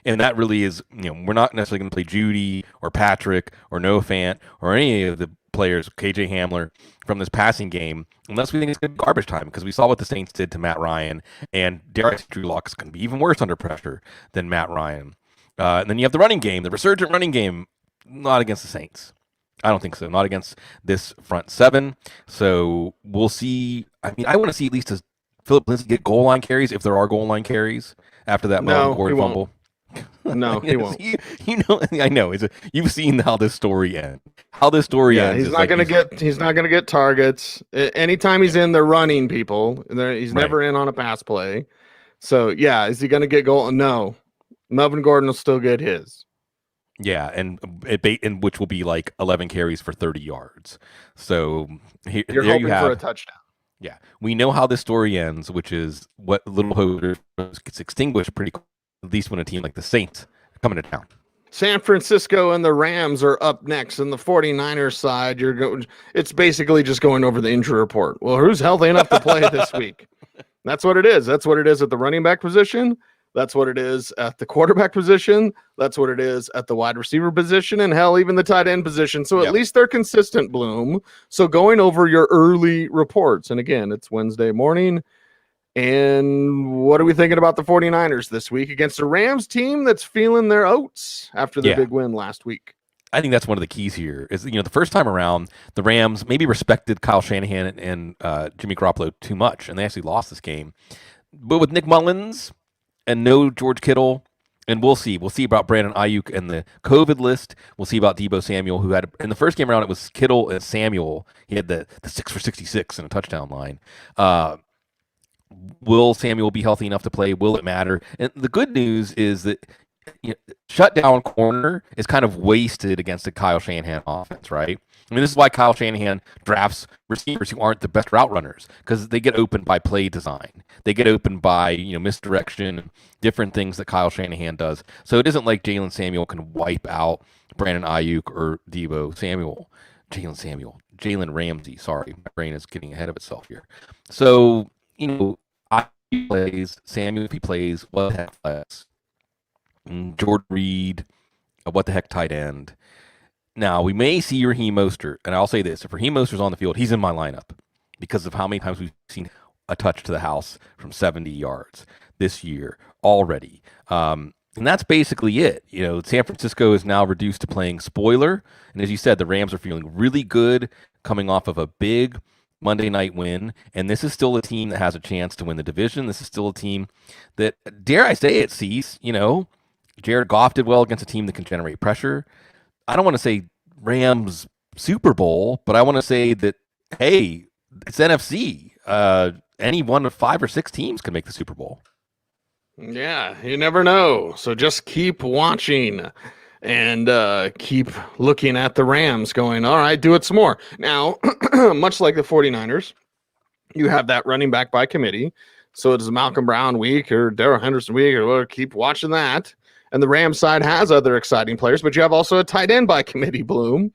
And that really is, we're not necessarily going to play Judy or Patrick or Noah Fant or any of the players, KJ Hamler, from this passing game, unless we think it's going to be garbage time, because we saw what the Saints did to Matt Ryan, and dare I say Drew Lock is going to be even worse under pressure than Matt Ryan. And then you have the running game, the resurgent running game, not against the Saints. I don't think so. Not against this front seven. So we'll see. I mean, I want to see at least does Philip Lindsay get goal line carries, if there are goal line carries after that Melvin Gordon fumble. No, he won't. I know. You've seen how this story ends. How this story ends. He's not going to get. He's not going to get targets. Anytime he's in, they're running people. He's never in on a pass play. So is he going to get goal? No, Melvin Gordon will still get his. Yeah, and which will be like 11 carries for 30 yards. So you're hoping for a touchdown. Yeah, we know how this story ends, which is what little hope gets extinguished pretty quick, at least when a team like the Saints are coming to town. San Francisco and the Rams are up next. And the 49ers side, it's basically just going over the injury report. Well, who's healthy enough to play this week? That's what it is. That's what it is at the running back position. That's what it is at the quarterback position. That's what it is at the wide receiver position, and hell, even the tight end position. So at least they're consistent, Bloom. So going over your early reports, and again, it's Wednesday morning. And what are we thinking about the 49ers this week against a Rams team that's feeling their oats after the big win last week? I think that's one of the keys here is, the first time around, the Rams maybe respected Kyle Shanahan and Jimmy Garoppolo too much, and they actually lost this game. But with Nick Mullins and no George Kittle, and we'll see. We'll see about Brandon Ayuk and the COVID list. We'll see about Deebo Samuel, who had, in the first game around, it was Kittle and Samuel. He had the 6 for 66 and a touchdown line. Will Samuel be healthy enough to play? Will it matter? And the good news is that shutdown corner is kind of wasted against the Kyle Shanahan offense, right? I mean, this is why Kyle Shanahan drafts receivers who aren't the best route runners, because they get open by play design. They get open by misdirection, different things that Kyle Shanahan does. So it isn't like Jalen Samuel can wipe out Brandon Ayuk or Deebo Samuel. Jalen Ramsey. Sorry, my brain is getting ahead of itself here. So Ayuk plays, Samuel if he plays, what the heck flex? Jordan Reed, what the heck tight end. Now, we may see Raheem Mostert, and I'll say this, if Raheem Mostert's on the field, he's in my lineup because of how many times we've seen a touch to the house from 70 yards this year already. And that's basically it. San Francisco is now reduced to playing spoiler, and as you said, the Rams are feeling really good coming off of a big Monday night win, and this is still a team that has a chance to win the division. This is still a team that, dare I say it, Cease, Jared Goff did well against a team that can generate pressure. I don't want to say Rams Super Bowl, but I want to say that, hey, it's NFC. Any one of 5 or 6 teams can make the Super Bowl. Yeah, you never know. So just keep watching and keep looking at the Rams going, all right, do it some more. Now, much like the 49ers, you have that running back by committee. So it's a Malcolm Brown week or Darrell Henderson week, or whatever. Keep watching that. And the Rams side has other exciting players, but you have also a tight end by committee, Bloom.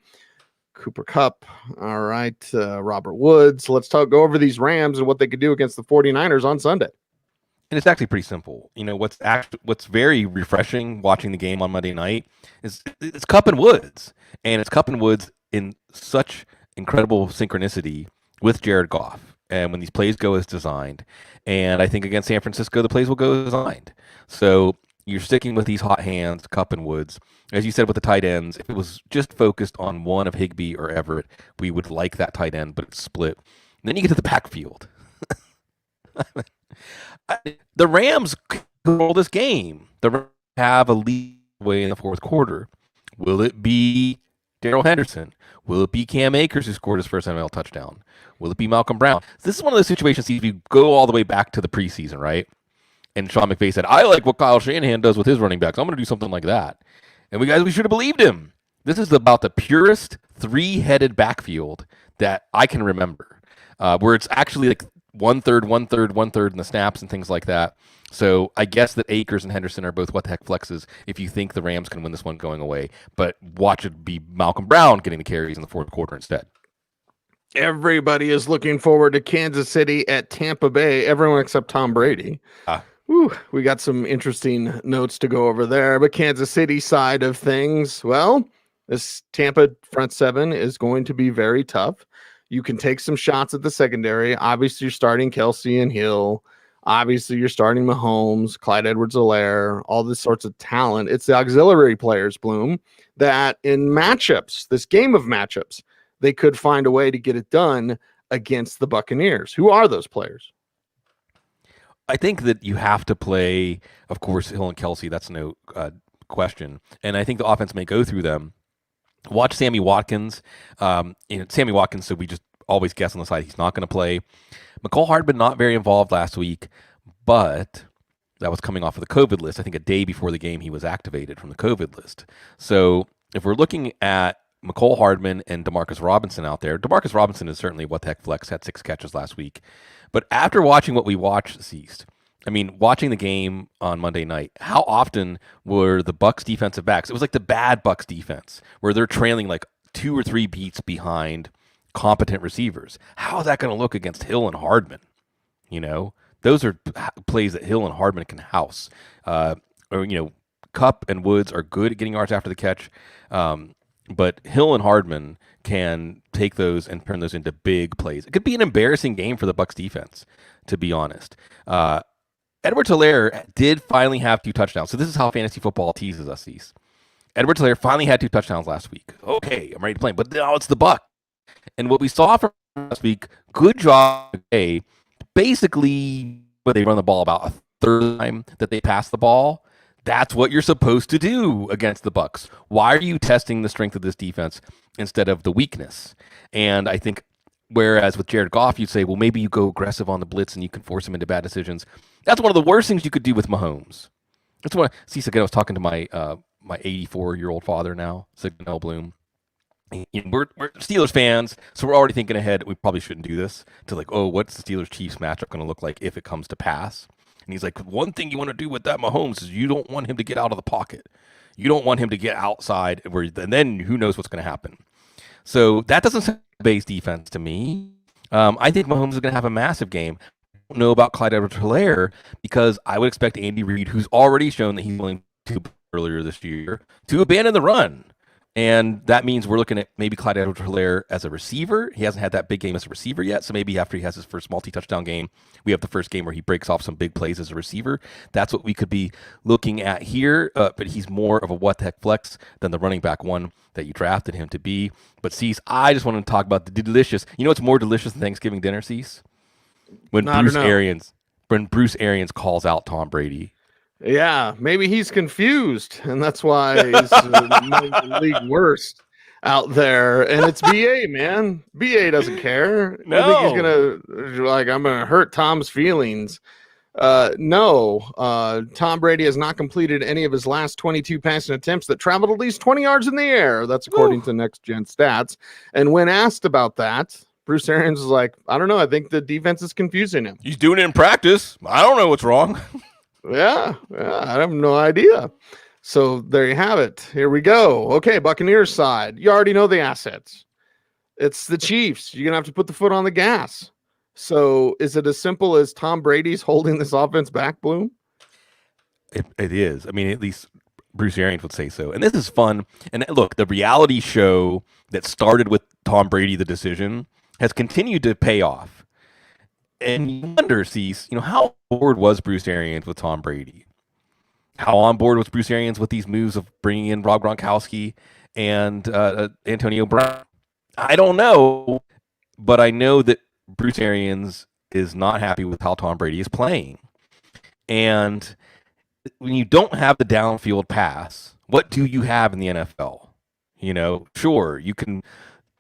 Cooper Kupp. All right. Robert Woods. Let's go over these Rams and what they could do against the 49ers on Sunday. And it's actually pretty simple. What's very refreshing watching the game on Monday night is it's Kupp and Woods. And it's Kupp and Woods in such incredible synchronicity with Jared Goff. And when these plays go as designed. And I think against San Francisco, the plays will go as designed. So you're sticking with these hot hands, Kupp and Woods. As you said with the tight ends, if it was just focused on one of Higbee or Everett, we would like that tight end, but it's split. And then you get to the backfield. The Rams control this game. The Rams have a lead way in the fourth quarter. Will it be Darrell Henderson? Will it be Cam Akers who scored his first NFL touchdown? Will it be Malcolm Brown? This is one of those situations, if you go all the way back to the preseason, right? And Sean McVay said, I like what Kyle Shanahan does with his running backs. I'm going to do something like that. And we should have believed him. This is about the purest 3-headed backfield that I can remember, where it's actually like 1/3, 1/3, 1/3 in the snaps and things like that. So I guess that Akers and Henderson are both what the heck flexes if you think the Rams can win this one going away. But watch it be Malcolm Brown getting the carries in the fourth quarter instead. Everybody is looking forward to Kansas City at Tampa Bay. Everyone except Tom Brady. Whew, we got some interesting notes to go over there. But Kansas City side of things, well, this Tampa front seven is going to be very tough. You can take some shots at the secondary. Obviously, you're starting Kelsey and Hill. Obviously, you're starting Mahomes, Clyde Edwards-Helaire, all this sorts of talent. It's the auxiliary players, Bloom, that in matchups, this game of matchups, they could find a way to get it done against the Buccaneers. Who are those players? I think that you have to play, of course, Hill and Kelsey. That's no question. And I think the offense may go through them. Watch Sammy Watkins. Sammy Watkins, so we just always guess on the side he's not going to play. McCole Hardman not very involved last week, but that was coming off of the COVID list. I think a day before the game he was activated from the COVID list. So if we're looking at McCole Hardman and Demarcus Robinson out there, Demarcus Robinson is certainly what the heck flex, had 6 catches last week. But after watching what we watched, Ceased, I mean, watching the game on Monday night, how often were the Bucs defensive backs? It was like the bad Bucs defense where they're trailing like 2 or 3 beats behind competent receivers. How is that going to look against Hill and Hardman? You know, those are plays that Hill and Hardman can house. Kupp and Woods are good at getting yards after the catch, but Hill and Hardman can take those and turn those into big plays. It could be an embarrassing game for the Bucs defense, to be honest. Edwards-Helaire did finally have 2 touchdowns. So this is how fantasy football teases us, these. Edwards-Helaire finally had 2 touchdowns last week. Okay, I'm ready to play him. But now it's the Bucs. And what we saw from last week, good job today. Basically, when they run the ball about a third time that they pass the ball, that's what you're supposed to do against the Bucs. Why are you testing the strength of this defense instead of the weakness? And I think whereas with Jared Goff, you'd say, well, maybe you go aggressive on the blitz and you can force him into bad decisions. That's one of the worst things you could do with Mahomes. That's what Cecil, I was talking to my 84-year-old father now, Sigmund Bloom. We're Steelers fans, so we're already thinking ahead. We probably shouldn't do this to like, oh, what's the Steelers-Chiefs matchup going to look like if it comes to pass? And he's like, one thing you want to do with that Mahomes is you don't want him to get out of the pocket. You don't want him to get outside, and then who knows what's going to happen. So that doesn't sound like base defense to me. I think Mahomes is going to have a massive game. I don't know about Clyde Edwards-Helaire because I would expect Andy Reid, who's already shown that he's willing to earlier this year, to abandon the run. And that means we're looking at maybe Clyde Edwards-Helaire as a receiver. He hasn't had that big game as a receiver yet. So maybe after he has his first multi-touchdown game, we have the first game where he breaks off some big plays as a receiver. That's what we could be looking at here. But he's more of a what-the-heck flex than the running back one that you drafted him to be. But Cease, I just wanted to talk about the delicious. You know what's more delicious than Thanksgiving dinner, Cease? When Bruce Arians calls out Tom Brady. Yeah, maybe he's confused, and that's why he's the league worst out there. And it's BA, man. BA doesn't care. No. I think he's I'm gonna hurt Tom's feelings. No. Tom Brady has not completed any of his last 22 passing attempts that traveled at least 20 yards in the air. That's according to Next Gen Stats. And when asked about that, Bruce Arians is like, I don't know. I think the defense is confusing him. He's doing it in practice. I don't know what's wrong. Yeah, I have no idea. So there you have it. Here we go. Okay, Buccaneers side. You already know the assets. It's the Chiefs. You're going to have to put the foot on the gas. So is it as simple as Tom Brady's holding this offense back, Bloom? It is. I mean, at least Bruce Arians would say so. And this is fun. And look, the reality show that started with Tom Brady, the decision, has continued to pay off. And you wonder, Cease, how on board was Bruce Arians with Tom Brady? How on board was Bruce Arians with these moves of bringing in Rob Gronkowski and Antonio Brown? I don't know, but I know that Bruce Arians is not happy with how Tom Brady is playing. And when you don't have the downfield pass, what do you have in the NFL? Sure, you can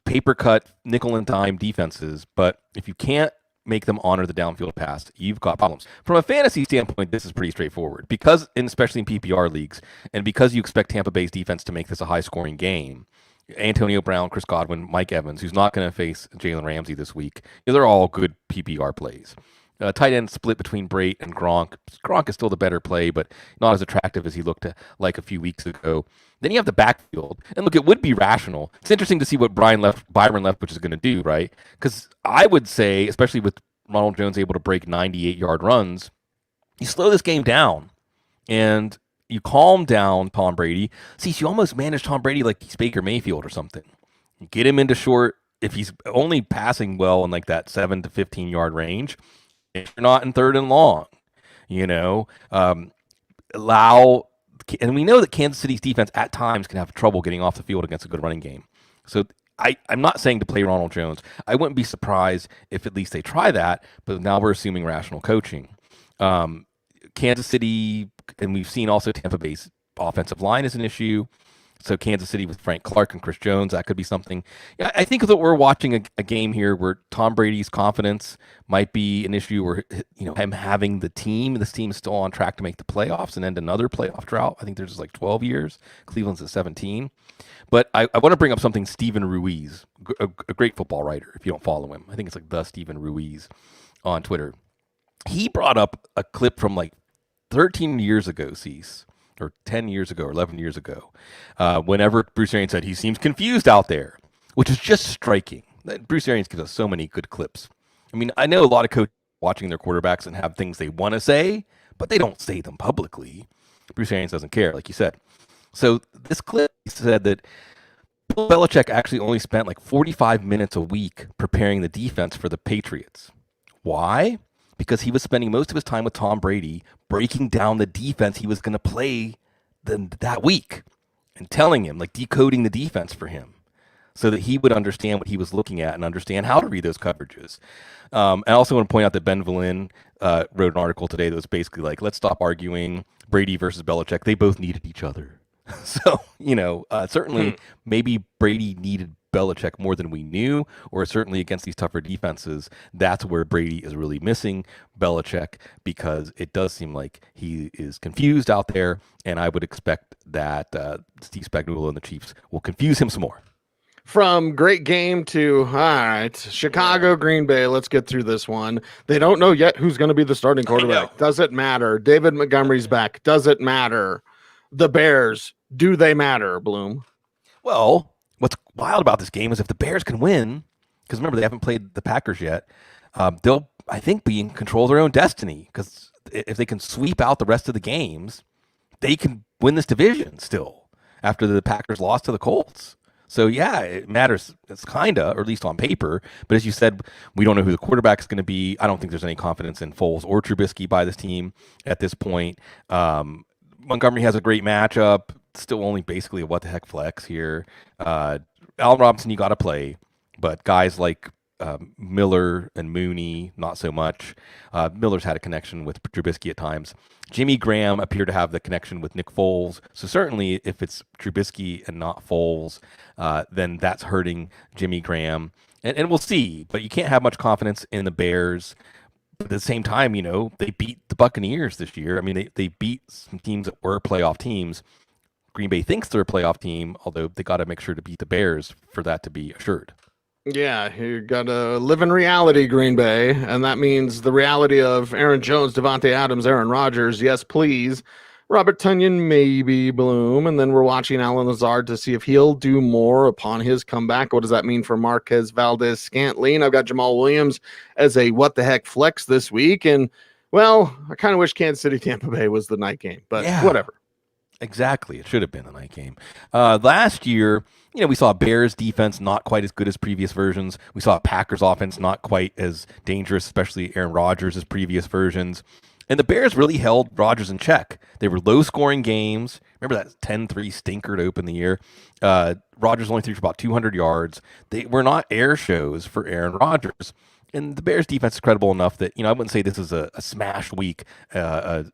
paper cut nickel and dime defenses, but if you can't make them honor the downfield pass, you've got problems. From a fantasy standpoint, this is pretty straightforward because, especially in PPR leagues, and because you expect Tampa Bay's defense to make this a high-scoring game, Antonio Brown, Chris Godwin, Mike Evans, who's not going to face Jalen Ramsey this week, they're all good PPR plays. Tight end split between Brate and Gronk. Gronk is still the better play, but not as attractive as he looked like a few weeks ago. Then you have the backfield. And look, it would be rational. It's interesting to see what Byron Leftwich is going to do, right? Because I would say, especially with Ronald Jones able to break 98-yard runs, You slow this game down and you calm down Tom Brady. See, you almost manage Tom Brady like he's Baker Mayfield or something. You get him into short. If he's only passing well in like that 7 to 15 yard range, if you're not in third and long, you know, allow. And we know that Kansas City's defense at times can have trouble getting off the field against a good running game. So I'm not saying to play Ronald Jones. I wouldn't be surprised if at least they try that, but now we're assuming rational coaching. Kansas City, and we've seen also Tampa Bay's offensive line is an issue. So Kansas City with Frank Clark and Chris Jones, that could be something. I think that we're watching a game here where Tom Brady's confidence might be an issue, or him having the team. This team is still on track to make the playoffs and end another playoff drought. I think there's like 12 years. Cleveland's at 17. But I want to bring up something Stephen Ruiz, a great football writer, if you don't follow him. I think it's like the Stephen Ruiz on Twitter. He brought up a clip from like 13 years ago, Cease, or 10 years ago, or 11 years ago, whenever Bruce Arians said he seems confused out there, which is just striking. Bruce Arians gives us so many good clips. I mean, I know a lot of coaches watching their quarterbacks and have things they want to say, but they don't say them publicly. Bruce Arians doesn't care, like you said. So this clip said that Bill Belichick actually only spent like 45 minutes a week preparing the defense for the Patriots. Why? Because he was spending most of his time with Tom Brady breaking down the defense he was going to play that week and telling him, like decoding the defense for him so that he would understand what he was looking at and understand how to read those coverages. I also want to point out that Ben Vallin wrote an article today that was basically like, let's stop arguing Brady versus Belichick. They both needed each other. So, certainly maybe Brady needed Belichick more than we knew, or certainly against these tougher defenses, that's where Brady is really missing Belichick, because it does seem like he is confused out there, and I would expect that Steve Spagnuolo and the Chiefs will confuse him some more. From great game to, all right, Chicago, Green Bay, let's get through this one. They don't know yet who's going to be the starting quarterback. Does it matter? David Montgomery's back. Does it matter? The Bears, do they matter, Bloom? Well, what's wild about this game is if the Bears can win, because remember, they haven't played the Packers yet, they'll, I think, be in control of their own destiny, because if they can sweep out the rest of the games, they can win this division still after the Packers lost to the Colts. So, yeah, it matters. It's kind of, or at least on paper. But as you said, we don't know who the quarterback is going to be. I don't think there's any confidence in Foles or Trubisky by this team at this point. Montgomery has a great matchup. Still only basically a what-the-heck flex here. Allen Robinson, you got to play. But guys like Miller and Mooney, not so much. Miller's had a connection with Trubisky at times. Jimmy Graham appeared to have the connection with Nick Foles. So certainly if it's Trubisky and not Foles, then that's hurting Jimmy Graham. And we'll see. But you can't have much confidence in the Bears. But at the same time, they beat the Buccaneers this year. I mean, they beat some teams that were playoff teams. Green Bay thinks they're a playoff team, although they got to make sure to beat the Bears for that to be assured. Yeah, you got to live in reality, Green Bay, and that means the reality of Aaron Jones, Devontae Adams, Aaron Rodgers, yes, please. Robert Tonyan, maybe Bloom, and then we're watching Allen Lazard to see if he'll do more upon his comeback. What does that mean for Marquez Valdez-Scantling? I've got Jamal Williams as a what-the-heck flex this week, and, well, I kind of wish Kansas City Tampa Bay was the night game, but whatever. Exactly. It should have been the night game. Last year, we saw a Bears defense not quite as good as previous versions. We saw a Packers offense not quite as dangerous, especially Aaron Rodgers as previous versions. And the Bears really held Rodgers in check. They were low-scoring games. Remember that 10-3 stinker to open the year? Rodgers only threw for about 200 yards. They were not air shows for Aaron Rodgers. And the Bears defense is credible enough that, I wouldn't say this is a smash week, a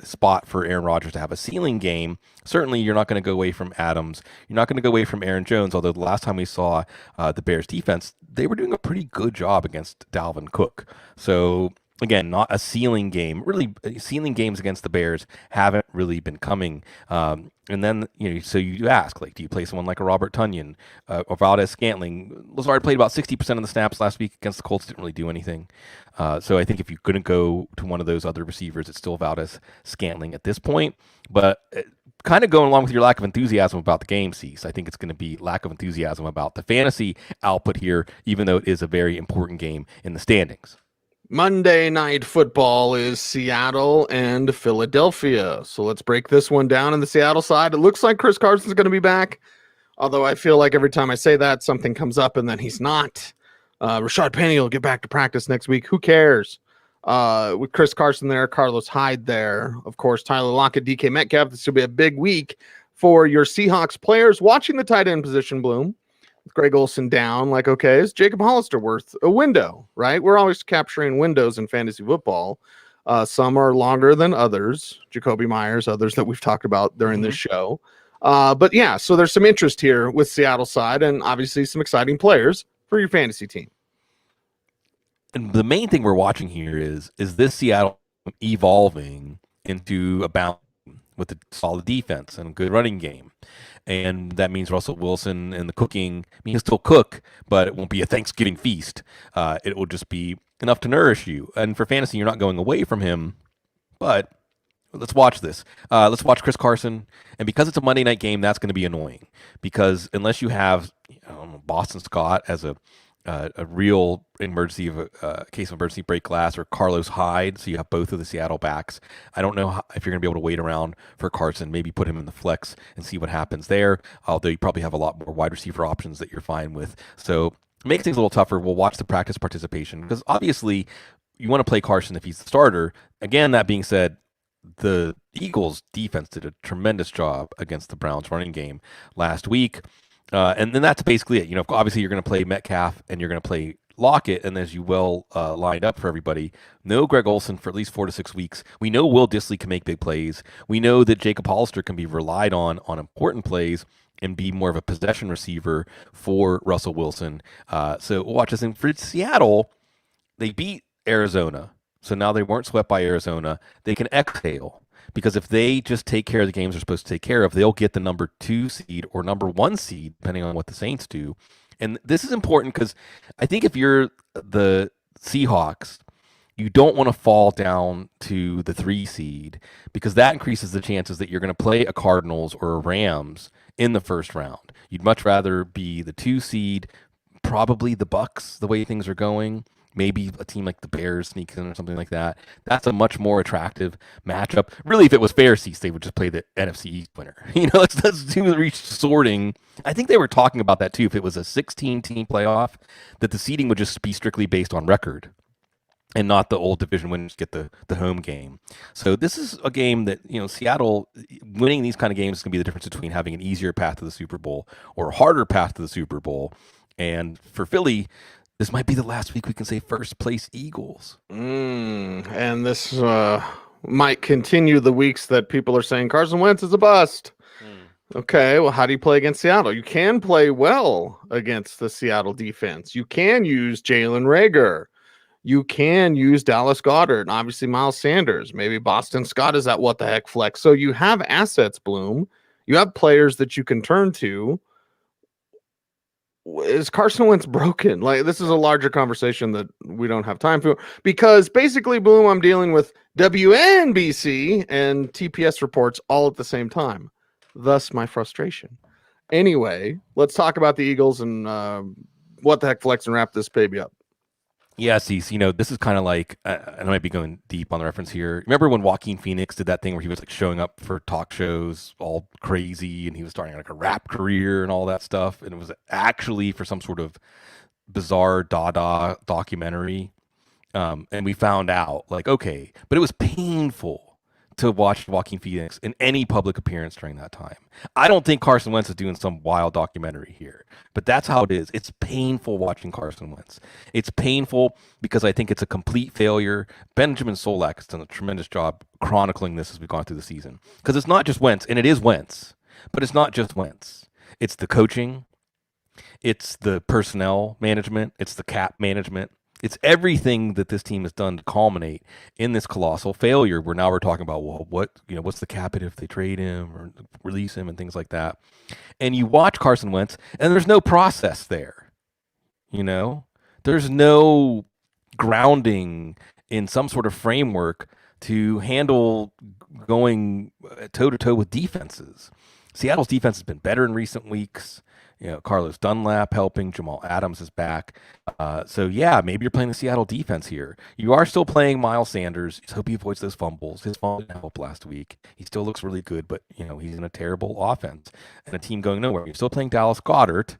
spot for Aaron Rodgers to have a ceiling game. Certainly, you're not going to go away from Adams. You're not going to go away from Aaron Jones, although the last time we saw the Bears defense, they were doing a pretty good job against Dalvin Cook. So, again, not a ceiling game. Really, ceiling games against the Bears haven't really been coming. And then, so you ask, like, do you play someone like a Robert Tonyan or Valdez-Scantling? Lazard played about 60% of the snaps last week against the Colts, didn't really do anything. So I think if you couldn't go to one of those other receivers, it's still Valdez-Scantling at this point. But kind of going along with your lack of enthusiasm about the game, Cease, I think it's going to be lack of enthusiasm about the fantasy output here, even though it is a very important game in the standings. Monday Night Football is Seattle and Philadelphia. So let's break this one down on the Seattle side. It looks like Chris Carson's going to be back, although I feel like every time I say that, something comes up and then he's not. Rashad Penny will get back to practice next week. Who cares? With Chris Carson there, Carlos Hyde there, of course, Tyler Lockett, DK Metcalf. This will be a big week for your Seahawks players. Watching the tight end position bloom. Greg Olsen down, like, okay, is Jacob Hollister worth a window, right? We're always capturing windows in fantasy football. Some are longer than others. Jacoby Myers, others that we've talked about during this show. But yeah, so there's some interest here with Seattle side and obviously some exciting players for your fantasy team. And the main thing we're watching here is this Seattle evolving into a balance with a solid defense and a good running game. And that means Russell Wilson and the cooking, I mean, he'll still cook, but it won't be a Thanksgiving feast. It will just be enough to nourish you. And for fantasy, you're not going away from him. But let's watch this. Let's watch Chris Carson. And because it's a Monday night game, that's going to be annoying. Because unless you have Boston Scott as a real emergency of a case of emergency break glass, or Carlos Hyde, so you have both of the Seattle backs. I don't know if you're going to be able to wait around for Carson, maybe put him in the flex and see what happens there, although you probably have a lot more wide receiver options that you're fine with. So it makes things a little tougher. We'll watch the practice participation because obviously you want to play Carson if he's the starter. Again, that being said, the Eagles defense did a tremendous job against the Browns running game last week. And then that's basically it. Obviously you're going to play Metcalf and you're going to play Lockett, and as you well lined up for everybody, no Greg Olsen for at least 4 to 6 weeks. We know Will Dissly can make big plays. We know that Jacob Hollister can be relied on important plays and be more of a possession receiver for Russell Wilson. So we'll watch this. And for Seattle, they beat Arizona. So now they weren't swept by Arizona. They can exhale. Because if they just take care of the games they're supposed to take care of, they'll get the number 2 seed or number 1 seed, depending on what the Saints do. And this is important because I think if you're the Seahawks, you don't want to fall down to the 3 seed because that increases the chances that you're going to play a Cardinals or a Rams in the first round. You'd much rather be the 2 seed, probably the Bucks, the way things are going. Maybe a team like the Bears sneaks in or something like that. That's a much more attractive matchup. Really, if it was fair seats, they would just play the NFC East winner. Let's do reach sorting. I think they were talking about that too. If it was a 16-team playoff, that the seeding would just be strictly based on record and not the old division winners get the home game. So this is a game that, Seattle winning these kind of games is going to be the difference between having an easier path to the Super Bowl or a harder path to the Super Bowl. And for Philly, this might be the last week we can say first place Eagles. And this might continue the weeks that people are saying Carson Wentz is a bust. Okay, well, how do you play against Seattle? You can play well against the Seattle defense. You can use Jalen Reagor. You can use Dallas Goedert and obviously Miles Sanders. Maybe Boston Scott is that what the heck flex. So you have assets, Bloom. You have players that you can turn to. Is Carson Wentz broken? Like, this is a larger conversation that we don't have time for because basically, Bloom, I'm dealing with WNBC and TPS reports all at the same time. Thus, my frustration. Anyway, let's talk about the Eagles and what the heck flex and wrap this baby up. Yeah, Cecil, this is kind of like, I might be going deep on the reference here. Remember when Joaquin Phoenix did that thing where he was like showing up for talk shows all crazy and he was starting like a rap career and all that stuff? And it was actually for some sort of bizarre Dada documentary. And we found out like, okay, but it was painful to watch Joaquin Phoenix in any public appearance during that time. I don't think Carson Wentz is doing some wild documentary here, but that's how it is. It's painful watching Carson Wentz. It's painful because I think it's a complete failure. Benjamin Solak has done a tremendous job chronicling this as we've gone through the season. Because it's not just Wentz, and it is Wentz, but it's not just Wentz. It's the coaching. It's the personnel management. It's the cap management. It's everything that this team has done to culminate in this colossal failure where now we're talking about, well, what's the cap hit if they trade him or release him and things like that. And you watch Carson Wentz and there's no process there. There's no grounding in some sort of framework to handle going toe to toe with defenses. Seattle's defense has been better in recent weeks. Carlos Dunlap helping. Jamal Adams is back. So yeah, maybe you're playing the Seattle defense here. You are still playing Miles Sanders. Just hope he avoids those fumbles. His fumble didn't help last week. He still looks really good, but he's in a terrible offense and a team going nowhere. You're still playing Dallas Goedert,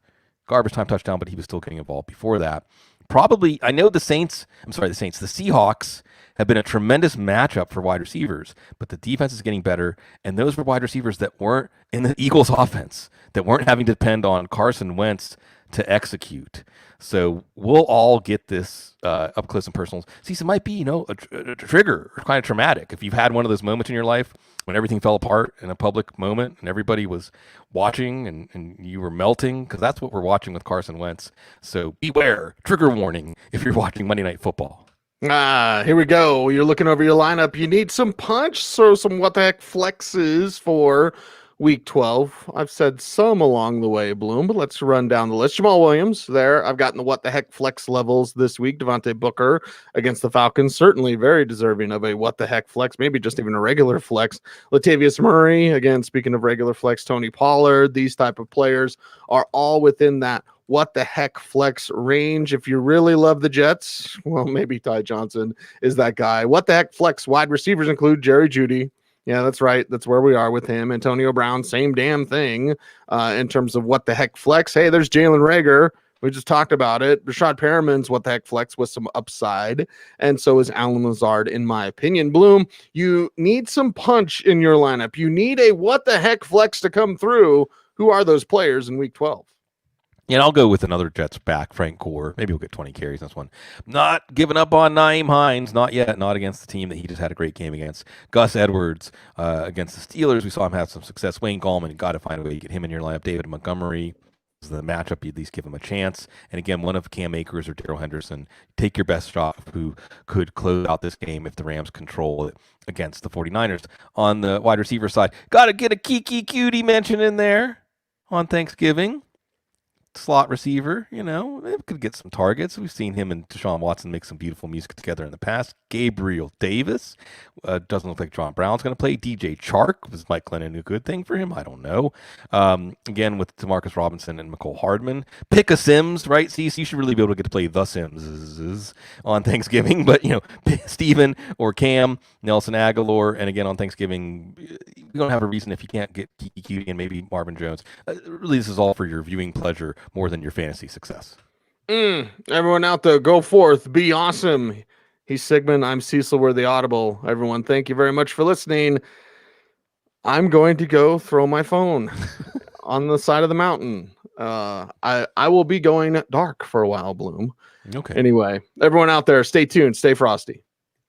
garbage time touchdown, but he was still getting involved before that. Probably, I know the Seahawks have been a tremendous matchup for wide receivers, but the defense is getting better, and those were wide receivers that weren't in the Eagles' offense, that weren't having to depend on Carson Wentz to execute. So we'll all get this up close and personal. Cecil, might be, a trigger, or kind of traumatic. If you've had one of those moments in your life when everything fell apart in a public moment and everybody was watching and you were melting, because that's what we're watching with Carson Wentz. So beware, trigger warning if you're watching Monday Night Football. Here we go. You're looking over your lineup. You need some punch, so some what the heck flexes for Week 12. I've said some along the way, Bloom, but let's run down the list. Jamal Williams there. I've gotten the what the heck flex levels this week. Devontae Booker against the Falcons, certainly very deserving of a what the heck flex, maybe just even a regular flex. Latavius Murray, again, speaking of regular flex, Tony Pollard, these type of players are all within that what the heck flex range. If you really love the Jets, well, maybe Ty Johnson is that guy. What the heck flex wide receivers include Jerry Jeudy. Yeah, that's right. That's where we are with him. Antonio Brown, same damn thing in terms of what the heck flex. Hey, there's Jalen Reagor. We just talked about it. Rashad Perriman's what the heck flex with some upside. And so is Allen Lazard, in my opinion. Bloom, you need some punch in your lineup. You need a what the heck flex to come through. Who are those players in Week 12? And I'll go with another Jets back, Frank Gore. Maybe we'll get 20 carries in this one. Not giving up on Nyheim Hines, not yet, not against the team that he just had a great game against. Gus Edwards against the Steelers. We saw him have some success. Wayne Gallman, you got to find a way to get him in your lineup. David Montgomery is the matchup. You at least give him a chance. And again, one of Cam Akers or Darrell Henderson. Take your best shot who could close out this game if the Rams control it against the 49ers. On the wide receiver side, got to get a Kiki Cutie mention in there on Thanksgiving. Slot receiver, could get some targets. We've seen him and Deshaun Watson make some beautiful music together in the past. Gabriel Davis doesn't look like John Brown's going to play. DJ Chark, was Mike Glennon a good thing for him? I don't know. Again, with Demarcus Robinson and McCole Hardman. Pick a Sims, right? See, so you should really be able to get to play the Sims on Thanksgiving. But, Steven or Cam, Nelson Aguilar, and again on Thanksgiving, you don't have a reason if you can't get Kiki Cutie and maybe Marvin Jones. Really, this is all for your viewing pleasure more than your fantasy success. Everyone out there, go forth, be awesome. He's Sigmund, I'm Cecil, we're the Audible. Everyone, thank you very much for listening. I'm going to go throw my phone on the side of the mountain. I will be going dark for a while, Bloom. Okay. Anyway, everyone out there, stay tuned, stay frosty.